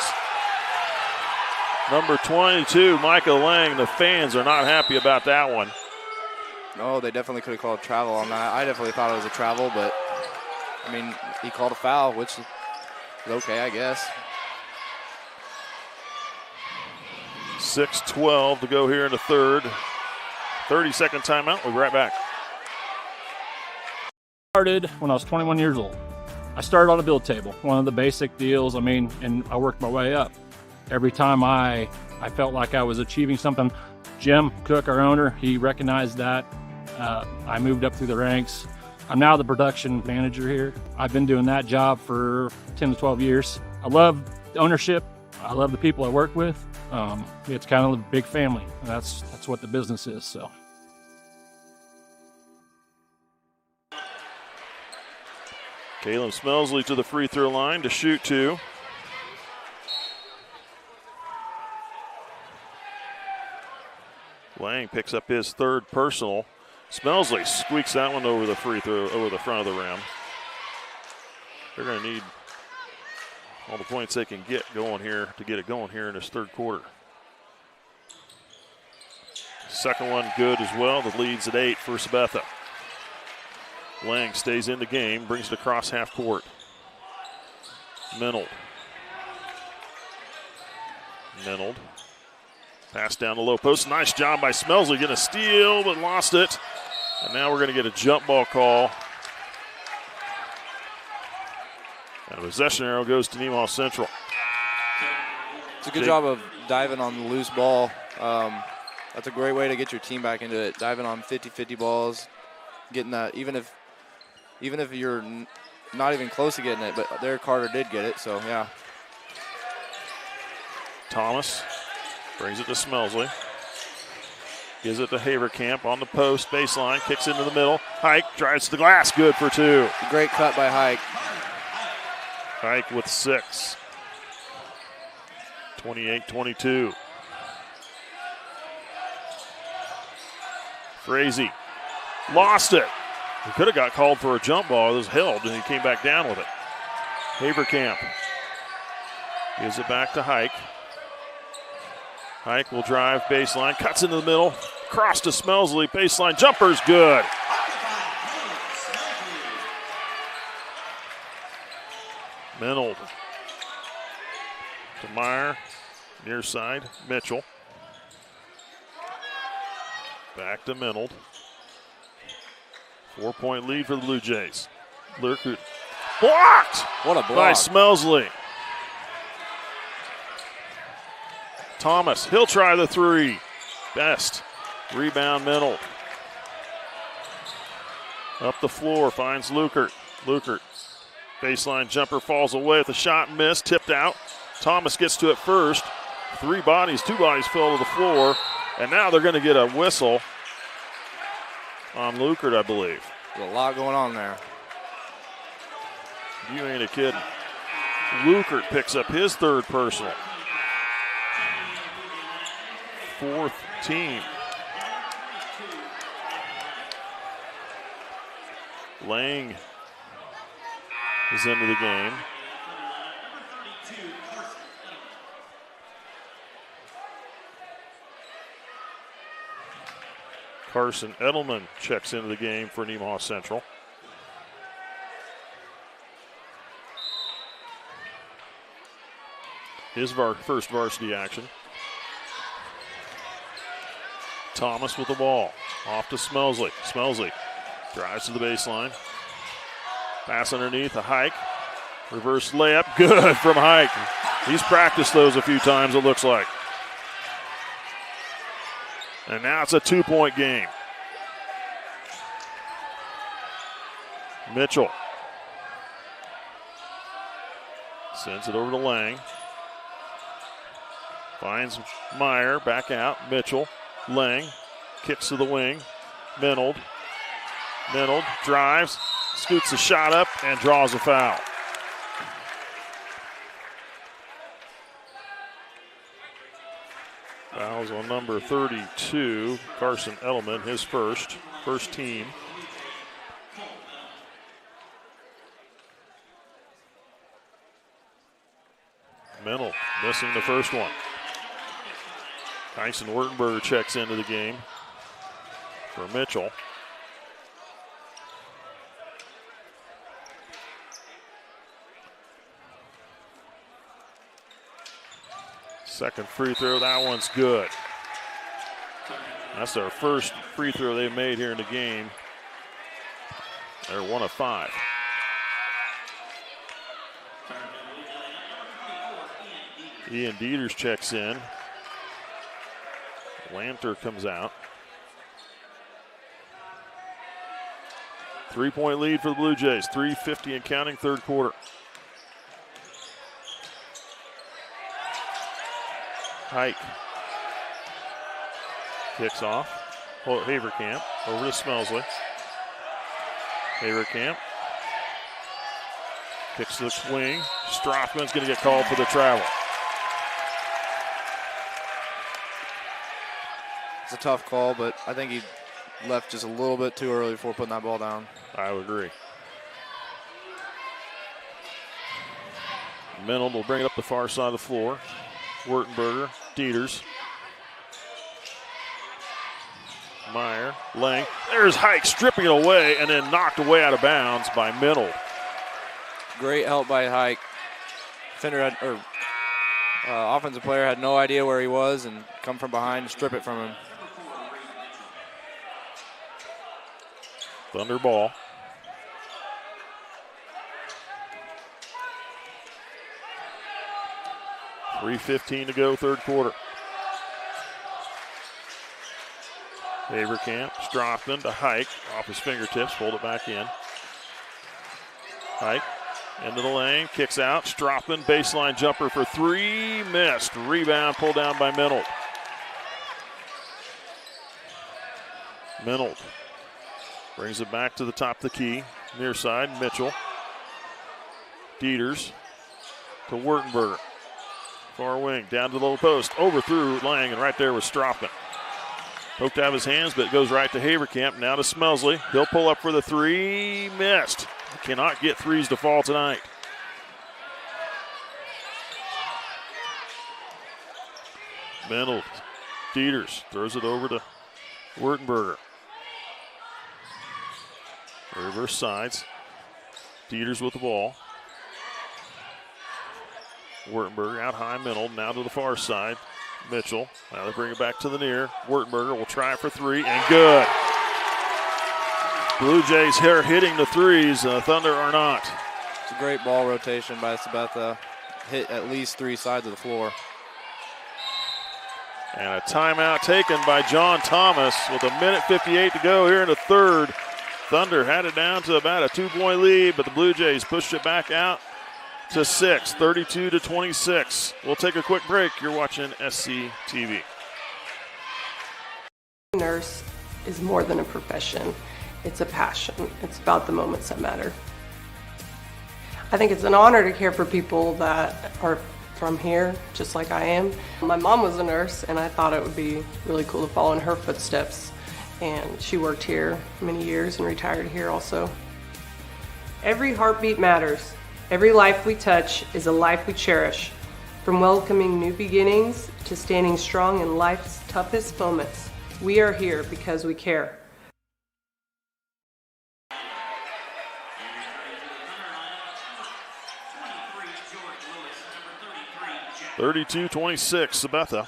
S1: Number 22, Micah Lang. The fans are not happy about that one.
S8: No, they definitely could have called travel on that. I definitely thought it was a travel, but, I mean, he called a foul, which is okay, I guess.
S1: 6:12 to go here in the third. 30-second timeout. We'll be right back.
S9: Started when I was 21 years old. I started on a build table, one of the basic deals, and I worked my way up. Every time I felt like I was achieving something, Jim Cook, our owner, he recognized that. I moved up through the ranks. I'm now the production manager here. I've been doing that job for 10 to 12 years. I love ownership. I love the people I work with. It's kind of a big family. That's what the business is. So.
S1: Caleb Smelsley to the free throw line to shoot 2. Lang picks up his third personal. Smelsley squeaks that one over the free throw, over the front of the rim. They're going to need all the points they can get going here to get it going here in this third quarter. Second one good as well. The lead's at 8 for Sabetha. Lang stays in the game, brings it across half court. Minold. Pass down the low post. Nice job by Smelsley. Going to steal, but lost it. And now we're going to get a jump ball call. And the possession arrow goes to Nemaha Central.
S8: It's a good job of diving on the loose ball. That's a great way to get your team back into it. Diving on 50-50 balls, getting that, even if you're not even close to getting it, but there Carter did get it, so yeah.
S1: Thomas brings it to Smelsley. Gives it to Haverkamp on the post, baseline, kicks into the middle. Hike drives to the glass, good for 2.
S8: Great cut by Hike.
S1: Hike with 6. 28-22. Frazee lost it. He could have got called for a jump ball. It was held, and he came back down with it. Haverkamp gives it back to Hike. Hike will drive baseline, cuts into the middle, cross to Smelsley, baseline jumper's good. Menold to Meyer, near side, Mitchell. Back to Menold. 4-point lead for the Blue Jays. Lurkut blocked.
S8: What a block
S1: by Smelsley. Thomas, he'll try the 3. Best. Rebound, Menold. Up the floor, finds Lukert. Lukert, baseline jumper falls away with a shot missed, tipped out. Thomas gets to it first. 2 bodies fell to the floor. And now they're going to get a whistle on Lukert, I believe.
S8: There's a lot going on there.
S1: You ain't a kidding. Lukert picks up his 3rd personal. 4th team. Lang is into the game. Carson Edelman checks into the game for Nemaha Central. His first varsity action. Thomas with the ball. Off to Smelsley. Smelsley drives to the baseline. Pass underneath, a Hike. Reverse layup, good from Hike. He's practiced those a few times, it looks like. And now it's a 2-point game. Mitchell sends it over to Lang. Finds Meyer, back out. Mitchell, Lang, kicks to the wing. Menold drives, scoots the shot up, and draws a foul. Fouls on number 32, Carson Edelman, his first team. Menold missing the first one. Tyson Wertenberger checks into the game for Mitchell. Second free throw, that one's good. That's their first free throw they've made here in the game. They're 1 of 5. Ian Dieters checks in. Lanter comes out. 3-point lead for the Blue Jays. 3:50 and counting, 3rd quarter. Hike kicks off. Haverkamp over to Smelsley. Haverkamp kicks to the swing. Strothman's going to get called for the travel.
S8: It's a tough call, but I think he left just a little bit too early before putting that ball down.
S1: I would agree. Menold will bring it up the far side of the floor. Wertenberger, Dieters. Meyer, Lang. There's Hike stripping it away and then knocked away out of bounds by Menold.
S8: Great help by Hike. Offensive player had no idea where he was and come from behind and strip it from him.
S1: Thunder ball. .3:15 to go, third quarter. Haverkamp, Strothman to Hike, off his fingertips, pulled it back in. Hike, into the lane, kicks out, Strothman, baseline jumper for three, missed. Rebound pulled down by Minold. Minold brings it back to the top of the key, near side, Mitchell. Dieters to Wurtenberger. Far wing, down to the low post, overthrew Lang, and right there was Strothman. Poked out of his hands, but it goes right to Haverkamp. Now to Smelsley. He'll pull up for the three. Missed. Cannot get threes to fall tonight. Minold. Dieters throws it over to Wurtenberger. Reverse sides. Dieters with the ball. Wurtenberger out high, Minold. Now to the far side. Mitchell. Now they bring it back to the near. Wurtenberger will try it for three, and good. Blue Jays here hitting the threes. Thunder are not.
S8: It's a great ball rotation by Sabetha. Hit at least three sides of the floor.
S1: And a timeout taken by John Thomas with 1:58 to go here in the third. Thunder had it down to about a 2-point lead, but the Blue Jays pushed it back out to 6, 32-26. We'll take a quick break. You're watching SCTV.
S10: Nurse is more than a profession. It's a passion. It's about the moments that matter. I think it's an honor to care for people that are from here, just like I am. My mom was a nurse, and I thought it would be really cool to follow in her footsteps. And she worked here many years and retired here also. Every heartbeat matters. Every life we touch is a life we cherish. From welcoming new beginnings to standing strong in life's toughest moments, we are here because we care.
S1: (32-26), Sabetha.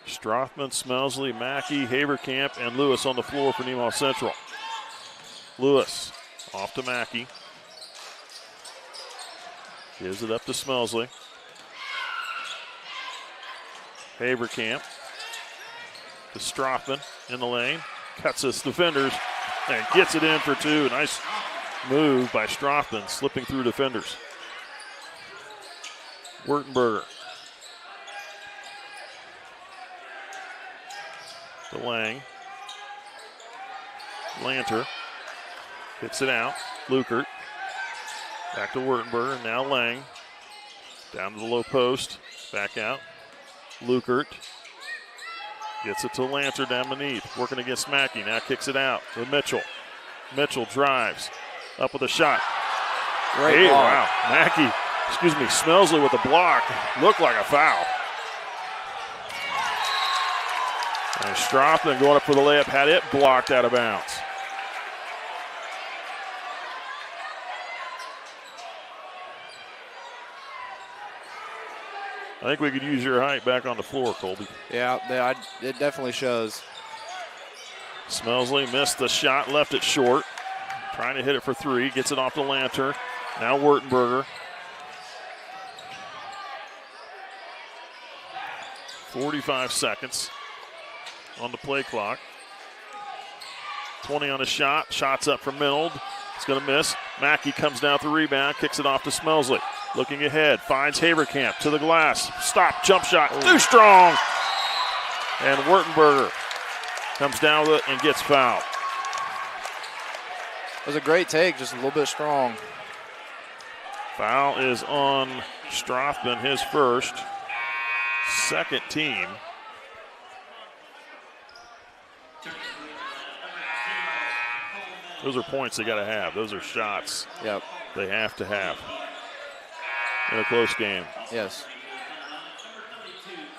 S1: Strothman, Smelsley, Mackey, Haverkamp, and Lewis on the floor for Nemaha Central. Lewis off to Mackey. Gives it up to Smelsley. Haverkamp to Strothman in the lane. Cuts his defenders and gets it in for two. Nice move by Strothman, slipping through defenders. Wurtenberger. To Lang. Lanter hits it out. Lukert. Back to Wurtenberger. Now Lang. Down to the low post. Back out. Lukert. Gets it to Lanter down beneath. Working against Mackey. Now kicks it out to Mitchell. Mitchell drives. Up with a shot.
S8: Great ball.
S1: Wow. Mackey, Smelsley with a block. Looked like a foul. And Strothman going up for the layup, had it blocked out of bounds. I think we could use your height back on the floor, Colby.
S8: Yeah, it definitely shows.
S1: Smelsley missed the shot, left it short. Trying to hit it for three, gets it off to Lanter. Now Wurtenberger. 45 seconds on the play clock. 20 on the shot. Shots up from Minold. It's going to miss. Mackey comes down with the rebound, kicks it off to Smelsley. Looking ahead, finds Haverkamp to the glass. Stop, jump shot, too strong. And Wurtenberger comes down with it and gets fouled.
S8: It was a great take, just a little bit strong.
S1: Foul is on Strothman, his first. Second team. Those are points they got to have. Those are shots.
S8: Yep.
S1: They have to have in a close game.
S8: Yes.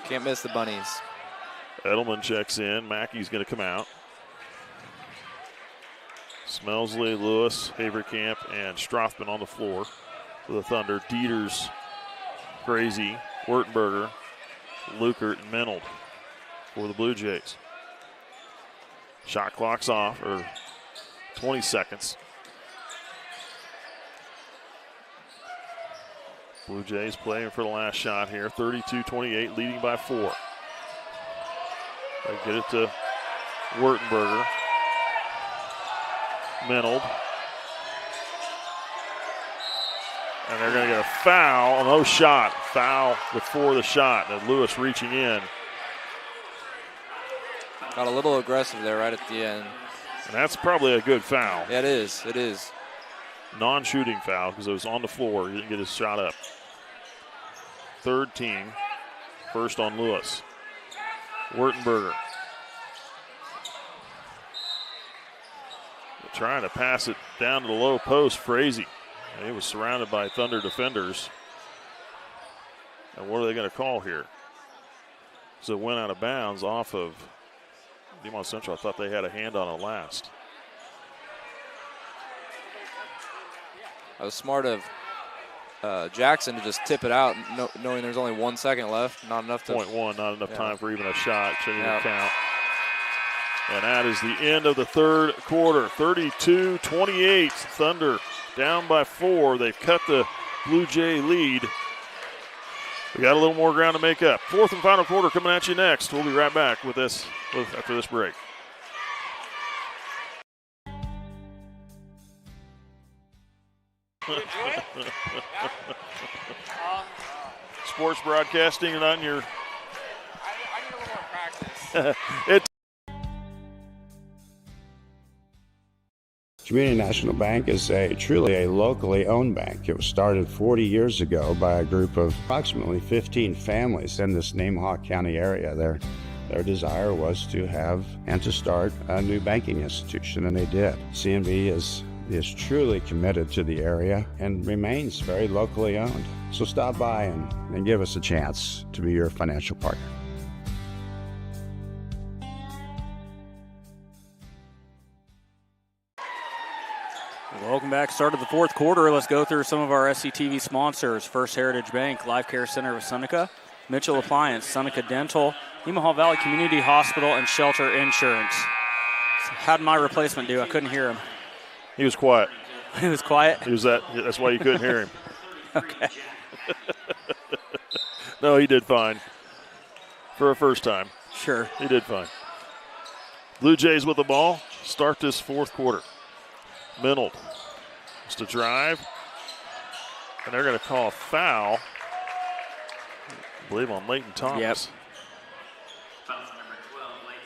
S8: Can't miss the bunnies.
S1: Edelman checks in. Mackey's going to come out. Smelsley, Lewis, Haverkamp, and Strothman on the floor for the Thunder. Dieters, Crazy, Wertenberger, Lukert, and Menold for the Blue Jays. Shot clock's off, or 20 seconds. Blue Jays playing for the last shot here. 32-28, leading by 4. They get it to Wertenberger. Menold. And they're going to get a foul. No shot. Foul before the shot. And Lewis reaching in.
S8: Got a little aggressive there right at the end.
S1: And that's probably a good foul.
S8: Yeah, it is. It is.
S1: Non-shooting foul because it was on the floor. He didn't get his shot up. Third team. First on Lewis. Wertenberger. Trying to pass it down to the low post. Frazee. He was surrounded by Thunder defenders. And what are they going to call here? So it went out of bounds off of DeMont Central. I thought they had a hand on it last.
S8: I was smart of Jackson to just tip it out, knowing there's only 1 second left. Not enough to.
S1: 0.1, not enough time for even a shot. Shouldn't even count. And that is the end of the third quarter. 32-28. Thunder down by 4. They've cut the Blue Jay lead. We got a little more ground to make up. Fourth and final quarter coming at you next. We'll be right back with this after this break. Sports broadcasting and on your.
S11: I need a little more practice.
S12: Community National Bank is truly a locally owned bank. It was started 40 years ago by a group of approximately 15 families in this Nemaha County area. Their desire was to have and to start a new banking institution, and they did. CNB is truly committed to the area and remains very locally owned. So stop by and give us a chance to be your financial partner.
S2: Welcome back. Start of the fourth quarter. Let's go through some of our SCTV sponsors. First Heritage Bank, Life Care Center of Seneca, Mitchell Appliance, Seneca Dental, Nemaha Valley Community Hospital, and Shelter Insurance. So how did my replacement do? I couldn't hear him.
S1: He was quiet.
S2: He was quiet?
S1: That's why you couldn't hear him.
S2: Okay.
S1: No, he did fine. For a first time.
S2: Sure.
S1: He did fine. Blue Jays with the ball. Start this fourth quarter. Menold wants to drive. And they're going to call a foul, I believe, on Leighton Thomas.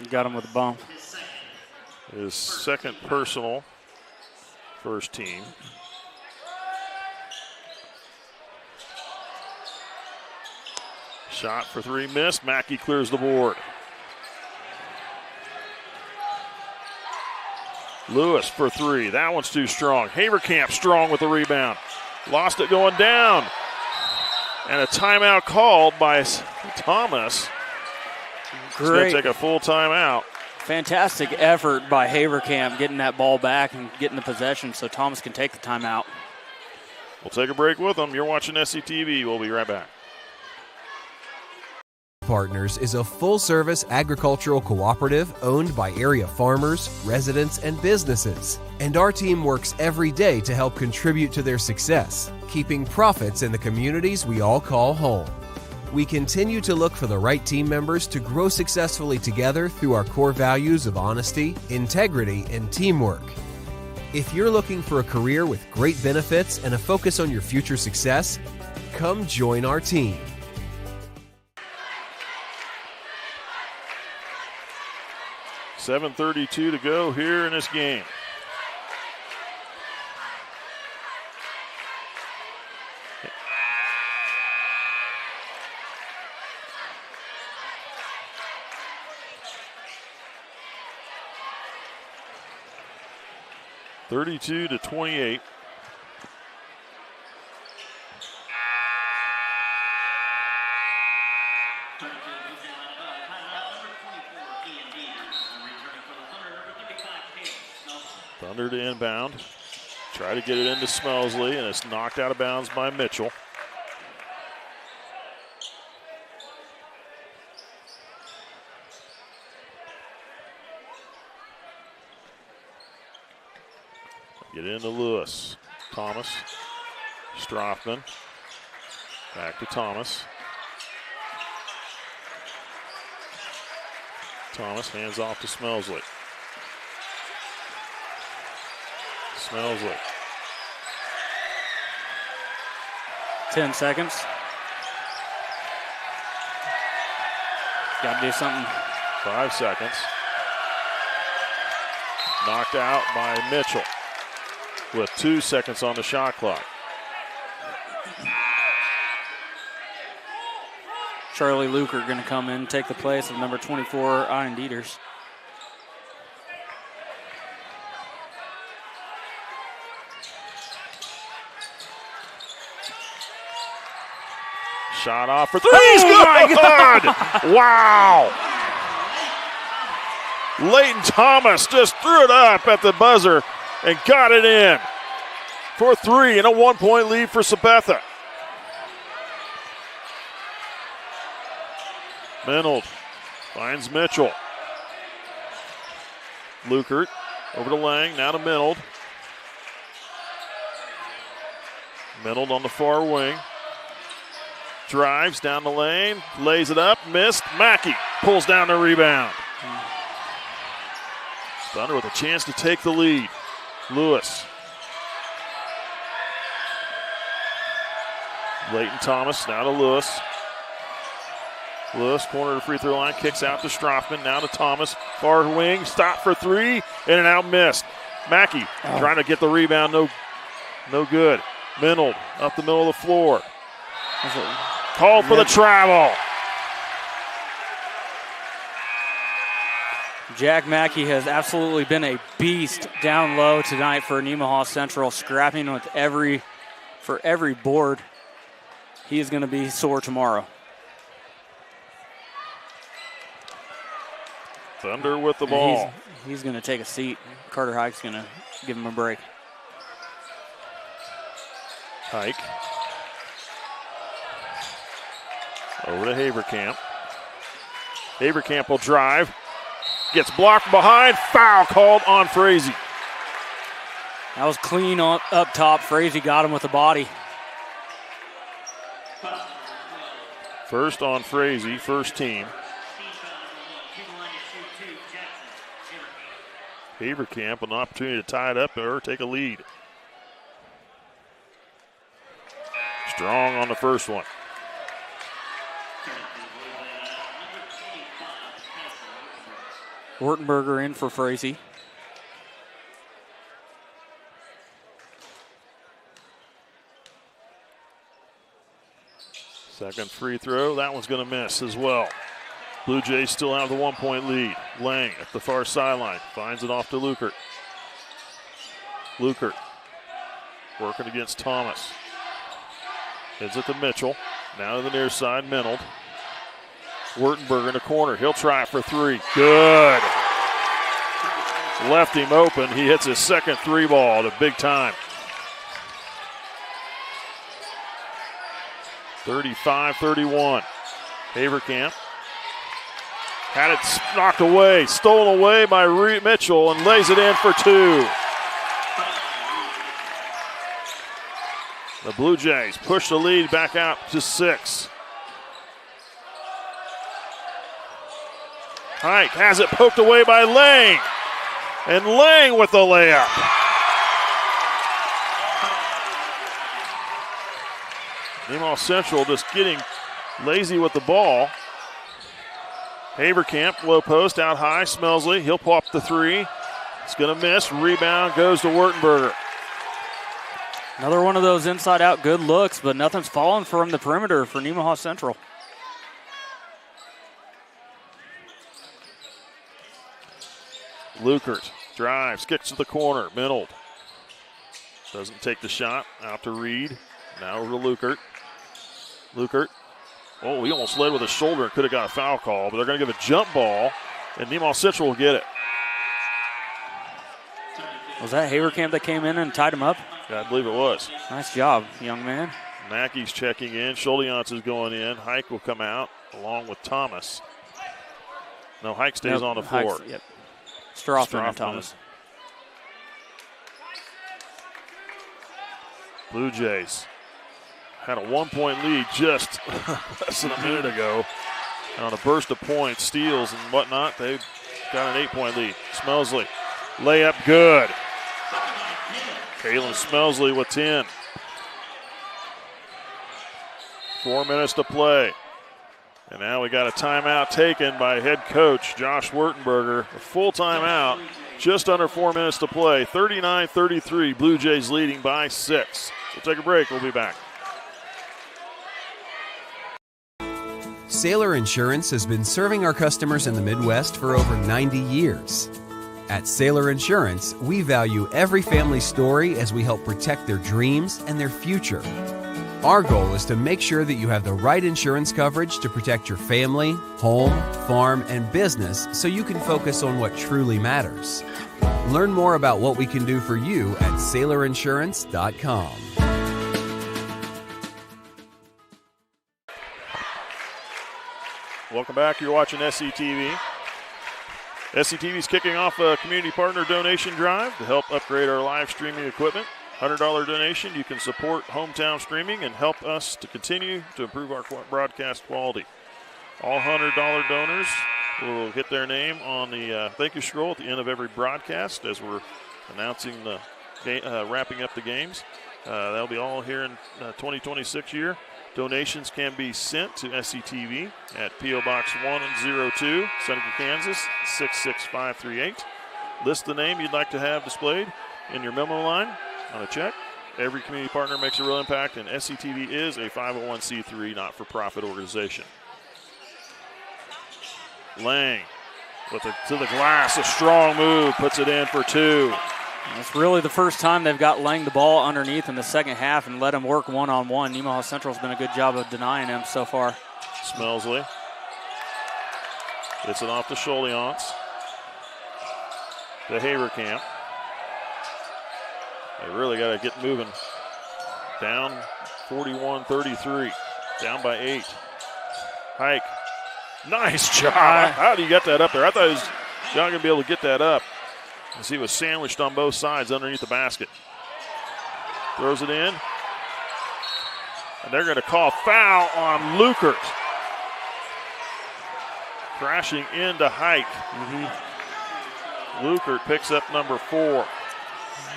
S2: Yep. Got him with a bump.
S1: His second personal, first team. Shot for 3 missed. Mackey clears the board. Lewis for 3. That one's too strong. Haverkamp strong with the rebound. Lost it going down. And a timeout called by Thomas. He's going to take a full timeout.
S2: Fantastic effort by Haverkamp getting that ball back and getting the possession so Thomas can take the timeout.
S1: We'll take a break with them. You're watching SCTV. We'll be right back.
S3: Partners is a full-service agricultural cooperative owned by area farmers, residents, and businesses. And our team works every day to help contribute to their success, keeping profits in the communities we all call home. We continue to look for the right team members to grow successfully together through our core values of honesty, integrity, and teamwork. If you're looking for a career with great benefits and a focus on your future success, come join our team.
S1: .732 to go here in this game. (32-28). Thunder to inbound. Try to get it into Smelsley, and it's knocked out of bounds by Mitchell. Get into Lewis. Thomas. Strothman. Back to Thomas. Thomas hands off to Smelsley. Smelsley.
S2: 10 seconds. Got to do something.
S1: 5 seconds. Knocked out by Mitchell with 2 seconds on the shot clock.
S2: Charlie Luker going to come in, take the place of number 24, Ian Dieters.
S1: Shot off for three. Oh my God! Wow! Leighton Thomas just threw it up at the buzzer and got it in for 3 and a 1-point lead for Sabetha. Menold finds Mitchell. Lukert over to Lang, now to Menold. Menold on the far wing. Drives down the lane, lays it up, missed. Mackey pulls down the rebound. Thunder with a chance to take the lead. Lewis. Leighton Thomas, now to Lewis. Lewis, corner of the free throw line, kicks out to Strothman, now to Thomas. Far wing, stop for 3, in and out, missed. Mackey trying to get the rebound, no good. Menold up the middle of the floor. Called for the travel.
S2: Jack Mackey has absolutely been a beast down low tonight for Nemaha Central, scrapping with every board. He is going to be sore tomorrow.
S1: Thunder with the ball.
S2: He's going to take a seat. Carter Hike's going to give him a break.
S1: Hike. Over to Haverkamp. Haverkamp will drive. Gets blocked behind. Foul called on Frazee.
S2: That was clean up top. Frazee got him with the body.
S1: First on Frazee, first team. Haverkamp an opportunity to tie it up or take a lead. Strong on the first one.
S2: Wartenberger in for Frazee.
S1: Second free throw, that one's going to miss as well. Blue Jays still have the 1-point lead. Lang at the far sideline, finds it off to Lukert. Lukert working against Thomas. Heads it to Mitchell, now to the near side, Menold. Wartenberger in the corner, he'll try it for 3. Good. Left him open, he hits his second 3-ball at a big time. 35-31. Haverkamp had it knocked away, stolen away by Mitchell, and lays it in for 2. The Blue Jays push the lead back out to 6. Hike has it poked away by Lang, and Lang with the layup. Nemaha Central just getting lazy with the ball. Haverkamp, low post, out high. Smelsley, he'll pop the 3. It's going to miss. Rebound goes to Wartenberger.
S2: Another one of those inside-out good looks, but nothing's falling from the perimeter for Nemaha Central.
S1: Lukert drives, kicks to the corner. Menold doesn't take the shot. Out to Reed. Now over to Lukert. Lukert. Oh, he almost led with his shoulder and could have got a foul call, but they're going to give a jump ball, and Nemaha Central will get it.
S2: Was that Haverkamp that came in and tied him up?
S1: Yeah, I believe it was.
S2: Nice job, young man.
S1: Mackey's checking in. Schuldiance is going in. Hike will come out along with Thomas. No, Hike stays on the floor.
S2: Yep. Strothman and Thomas.
S1: Blue Jays had a 1-point lead just less than a minute ago. And on a burst of points, steals and whatnot, they've got an 8-point lead. Smelsley, layup good. Caleb Smelsley with 10. 4 minutes to play. And now we got a timeout taken by head coach Josh Wertenberger. A full timeout, just under 4 minutes to play. 39-33, Blue Jays leading by 6. We'll take a break. We'll be back.
S13: Sailor Insurance has been serving our customers in the Midwest for over 90 years. At Sailor Insurance, we value every family story as we help protect their dreams and their future. Our goal is to make sure that you have the right insurance coverage to protect your family, home, farm, and business so you can focus on what truly matters. Learn more about what we can do for you at SailorInsurance.com.
S1: Welcome back. You're watching SCTV. SCTV is kicking off a community partner donation drive to help upgrade our live streaming equipment. $100 donation. You can support hometown streaming and help us to continue to improve our broadcast quality. All $100 donors will get their name on the thank you scroll at the end of every broadcast as we're announcing the wrapping up the games. That'll be all here in 2026 year. Donations can be sent to SCTV at P.O. Box 102, Seneca, Kansas, 66538. List the name you'd like to have displayed in your memo line on a check. Every community partner makes a real impact, and SCTV is a 501c3 not-for-profit organization. Lang with it to the glass, a strong move, puts it in for 2.
S2: It's really the first time they've got Lang the ball underneath in the second half and let him work one-on-one. Nemaha Central's been a good job of denying him so far.
S1: Smelsley gets it off to Schuldiance. To Haverkamp. They really got to get moving. Down 41-33. Down by 8. Hike. Nice job. How do you get that up there? I thought he was not going to be able to get that up, as he was sandwiched on both sides underneath the basket. Throws it in. And they're going to call foul on Lukert. Crashing into Hike. Lukert picks up number 4.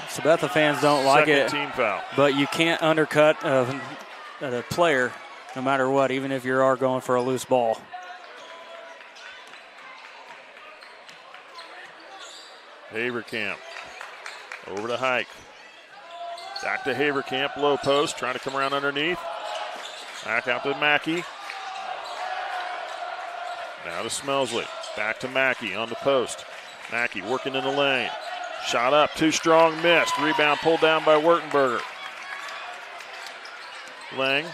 S2: Sabetha fans don't like it.
S1: Second team foul.
S2: But you can't undercut a player no matter what, even if you are going for a loose ball.
S1: Haverkamp over to Hike. Back to Haverkamp, low post, trying to come around underneath. Back out to Mackey. Now to Smelsley. Back to Mackey on the post. Mackey working in the lane. Shot up, too strong, missed. Rebound pulled down by Wertenberger. Lang.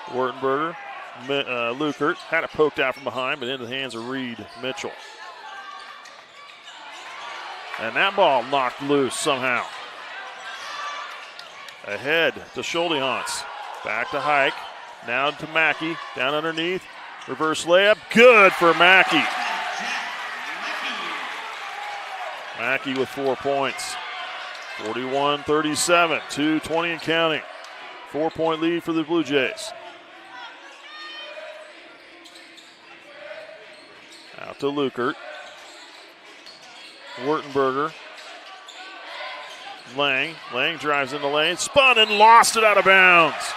S1: Wertenberger. Lukert had it poked out from behind, but into the hands of Reed Mitchell. And that ball knocked loose somehow. Ahead to Schuldiance. Back to Hike. Now to Mackey. Down underneath. Reverse layup. Good for Mackey. Mackey with 4 points. 41-37. 2:20 and counting. 4-point lead for the Blue Jays. Out to Lukert. Wertenberger. Lang. Lang drives in the lane. Spun and lost it out of bounds.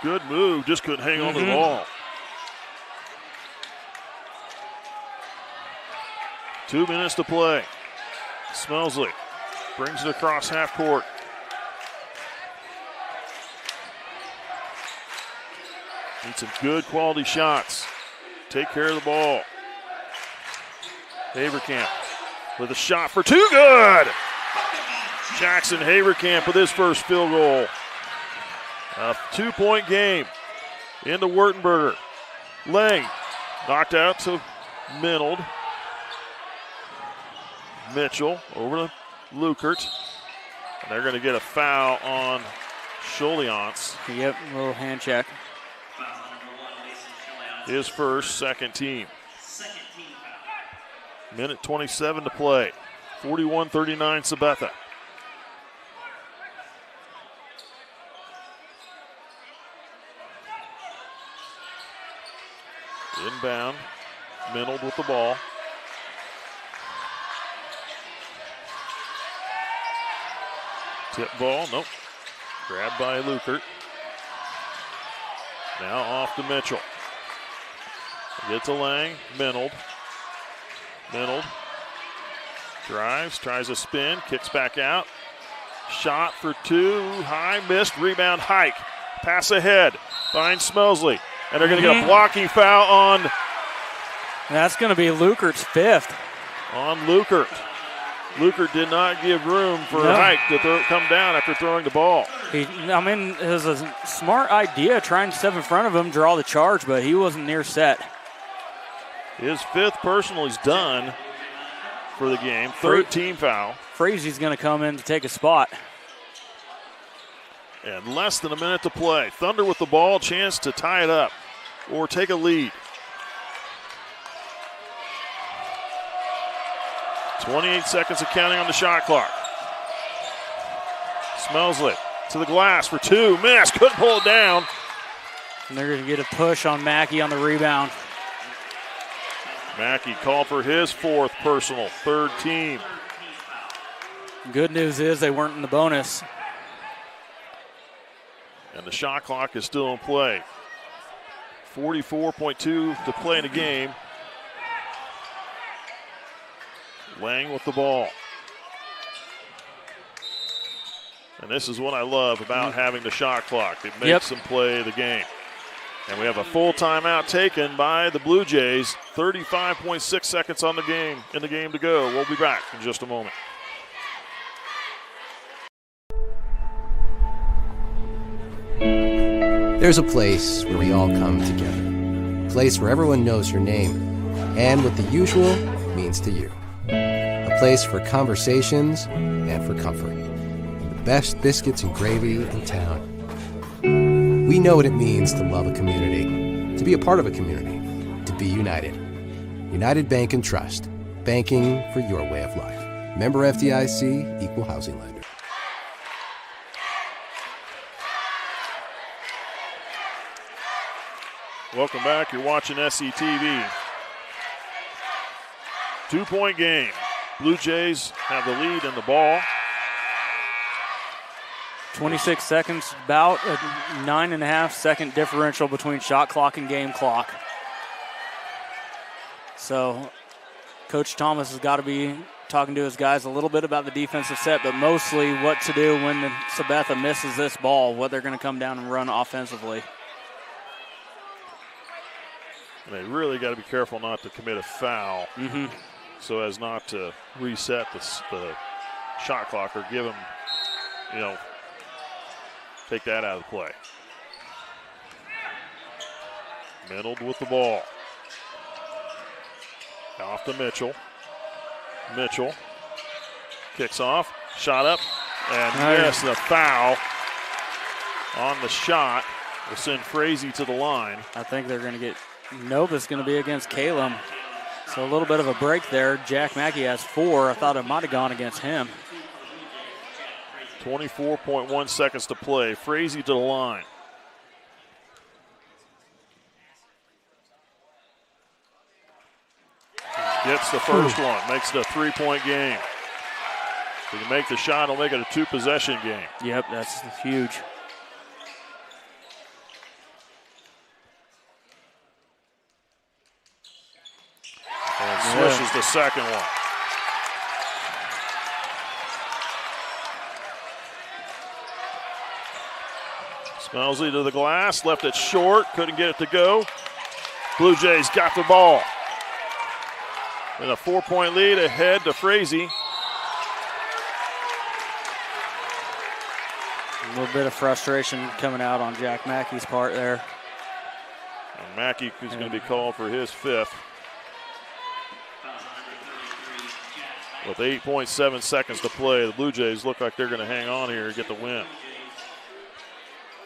S1: Good move. Just couldn't hang on to the ball. 2 minutes to play. Smelsley brings it across half court. Need some good quality shots. Take care of the ball. Haverkamp with a shot for 2. Good! Jackson Haverkamp with his first field goal. A 2-point game into Wertenberger. Lang knocked out to Minold. Mitchell over to Lukert. And they're going to get a foul on Scholiance.
S2: Yep, a little hand check.
S1: His first, second team. Minute 27 to play. 41-39 Sabetha. Inbound. Minold with the ball. Tip ball, nope. Grabbed by Lukert. Now off to Mitchell. Get to Lang, Minold. Minold drives, tries a spin, kicks back out. Shot for two, high, missed, rebound, Hike. Pass ahead, finds Smelsley. And they're going to get a blocking foul on.
S2: That's going to be Lukert's fifth.
S1: On Lukert. Lukert did not give room for Hike to come down after throwing the ball.
S2: It was a smart idea trying to step in front of him, draw the charge, but he wasn't near set.
S1: His fifth personal is done for the game. Third team foul.
S2: Frazie's going to come in to take a spot.
S1: And less than a minute to play. Thunder with the ball, chance to tie it up or take a lead. 28 seconds of counting on the shot clock. Smelsley to the glass for two. Miss, couldn't pull it down.
S2: And they're going to get a push on Mackey on the rebound.
S1: Mackey called for his fourth personal, third team.
S2: Good news is they weren't in the bonus.
S1: And the shot clock is still in play. 44.2 to play in the game. Lang with the ball. And this is what I love about having the shot clock. It makes them play the game. And we have a full timeout taken by the Blue Jays. 35.6 seconds in the game to go. We'll be back in just a moment.
S3: There's a place where we all come together. A place where everyone knows your name and what the usual means to you. A place for conversations and for comfort. And the best biscuits and gravy in town. We know what it means to love a community, to be a part of a community, to be united. United Bank and Trust. Banking for your way of life. Member FDIC, Equal Housing Lender.
S1: Welcome back. You're watching SCTV. 2-point game. Blue Jays have the lead in the ball.
S2: 26 seconds, about a 9.5 second differential between shot clock and game clock. So Coach Thomas has got to be talking to his guys a little bit about the defensive set, but mostly what to do when the Sabetha misses this ball, what they're going to come down and run offensively.
S1: And they really got to be careful not to commit a foul so as not to reset the shot clock or give them, take that out of the play. Minold with the ball. Off to Mitchell. Mitchell kicks off, shot up, and missed. The foul on the shot will send Frazee to the line.
S2: I think they're going to get, nope, it's going to be against Calum. So a little bit of a break there. Jack Mackey has 4. I thought it might have gone against him.
S1: 24.1 seconds to play. Frazee to the line. Gets the first one, makes it a 3-point game. If he can make the shot, he'll make it a 2-possession game.
S2: Yep, that's huge.
S1: And swishes the second one. Smelsley to the glass, left it short, couldn't get it to go. Blue Jays got the ball. And a 4-point lead ahead to Frazee.
S2: A little bit of frustration coming out on Jack Mackey's part there.
S1: And Mackey is going to be called for his 5th. With 8.7 seconds to play, the Blue Jays look like they're going to hang on here and get the win.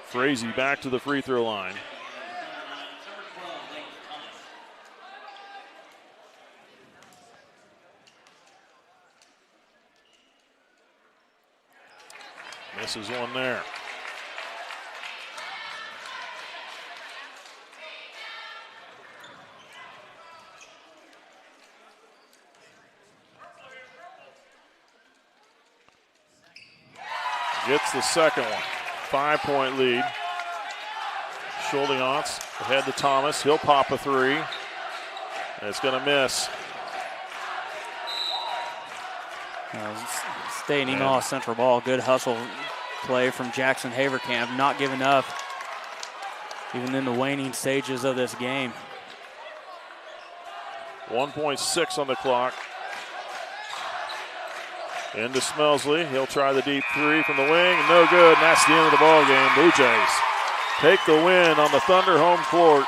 S1: Frazee back to the free throw line. Misses one there. Gets the second one. 5-point lead. Schuldiance ahead to Thomas. He'll pop a 3. And it's going to miss.
S2: Stay Nemaha Central ball. Good hustle play from Jackson Haverkamp. Not giving up even in the waning stages of this game.
S1: 1.6 on the clock. Into Smelsley. He'll try the deep 3 from the wing. No good, and that's the end of the ball game. Blue Jays take the win on the Thunder home court,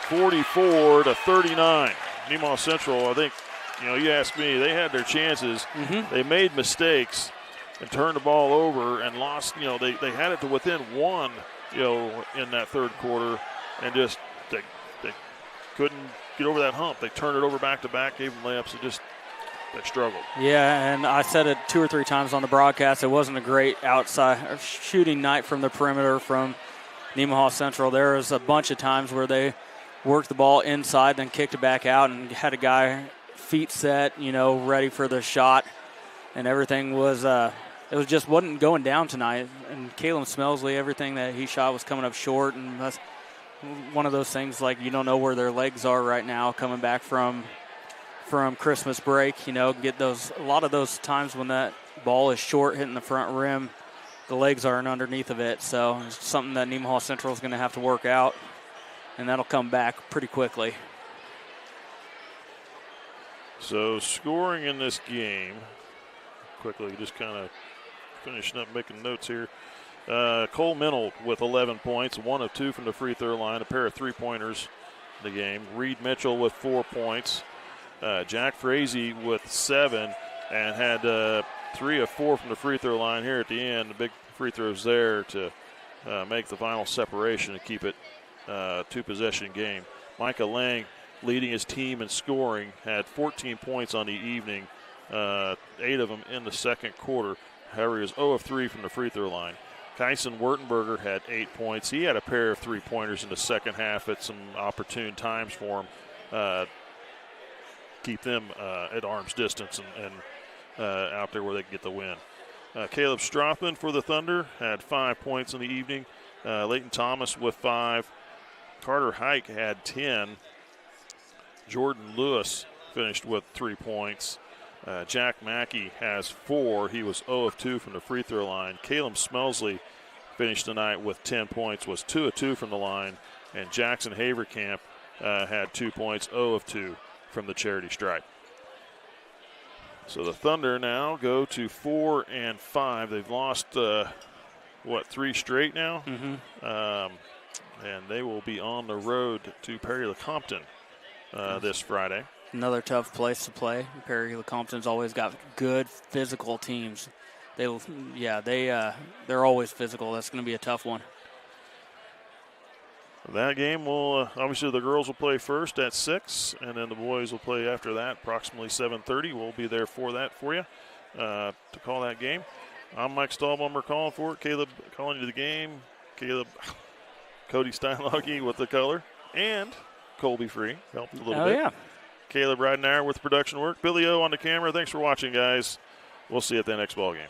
S1: 44-39. Nemaha Central, I think, you ask me, they had their chances. They made mistakes and turned the ball over and lost. They had it to within 1, in that third quarter, and just they couldn't get over that hump. They turned it over back-to-back, gave them layups, and just they struggled.
S2: Yeah, and I said it 2 or 3 times on the broadcast. It wasn't a great outside shooting night from the perimeter from Nemaha Central. There was a bunch of times where they worked the ball inside, then kicked it back out, and had a guy feet set, ready for the shot, and everything was it just wasn't going down tonight. And Caleb Smelsley, everything that he shot was coming up short, and that's one of those things like you don't know where their legs are right now coming back from Christmas break. Get a lot of those times when that ball is short hitting the front rim, the legs aren't underneath of it. So it's something that Nemaha Central is going to have to work out, and that'll come back pretty quickly.
S1: So scoring in this game, quickly, just kind of finishing up making notes here. Cole Mennel with 11 points, 1 of 2 from the free throw line, a pair of 3-pointers in the game. Reed Mitchell with 4 points. Jack Frazee with 7 and had 3 of 4 from the free throw line here at the end. The big free throws there to make the final separation and keep it 2-possession game. Micah Lang leading his team in scoring, had 14 points on the evening, 8 of them in the second quarter. However, he was 0 of 3 from the free throw line. Kyson Wertenberger had 8 points. He had a pair of 3-pointers in the second half at some opportune times for him. Keep them at arm's distance and out there where they can get the win. Caleb Strothman for the Thunder had 5 points in the evening. Leighton Thomas with 5. Carter Hike had 10. Jordan Lewis finished with 3 points. Jack Mackey has 4. He was 0 of 2 from the free throw line. Caleb Smelsley finished the night with 10 points, was 2 of 2 from the line. And Jackson Haverkamp had 2 points, 0 of 2 from the charity stripe. So the Thunder now go to 4 and 5. They've lost 3 straight now, and they will be on the road to Perry-LeCompton this Friday.
S2: Another tough place to play. Perry-LeCompton's always got good physical teams. They're always physical. That's going to be a tough one.
S1: That game will, obviously the girls will play first at 6, and then the boys will play after that, approximately 7:30. We'll be there for that for you to call that game. I'm Mike Stahlbomber calling for it. Caleb calling you the game. Cody Steinloggy with the color, and Colby Free helped a little bit.
S2: Yeah.
S1: Caleb Ridenauer with production work. Billy O on the camera. Thanks for watching, guys. We'll see you at the next ball game.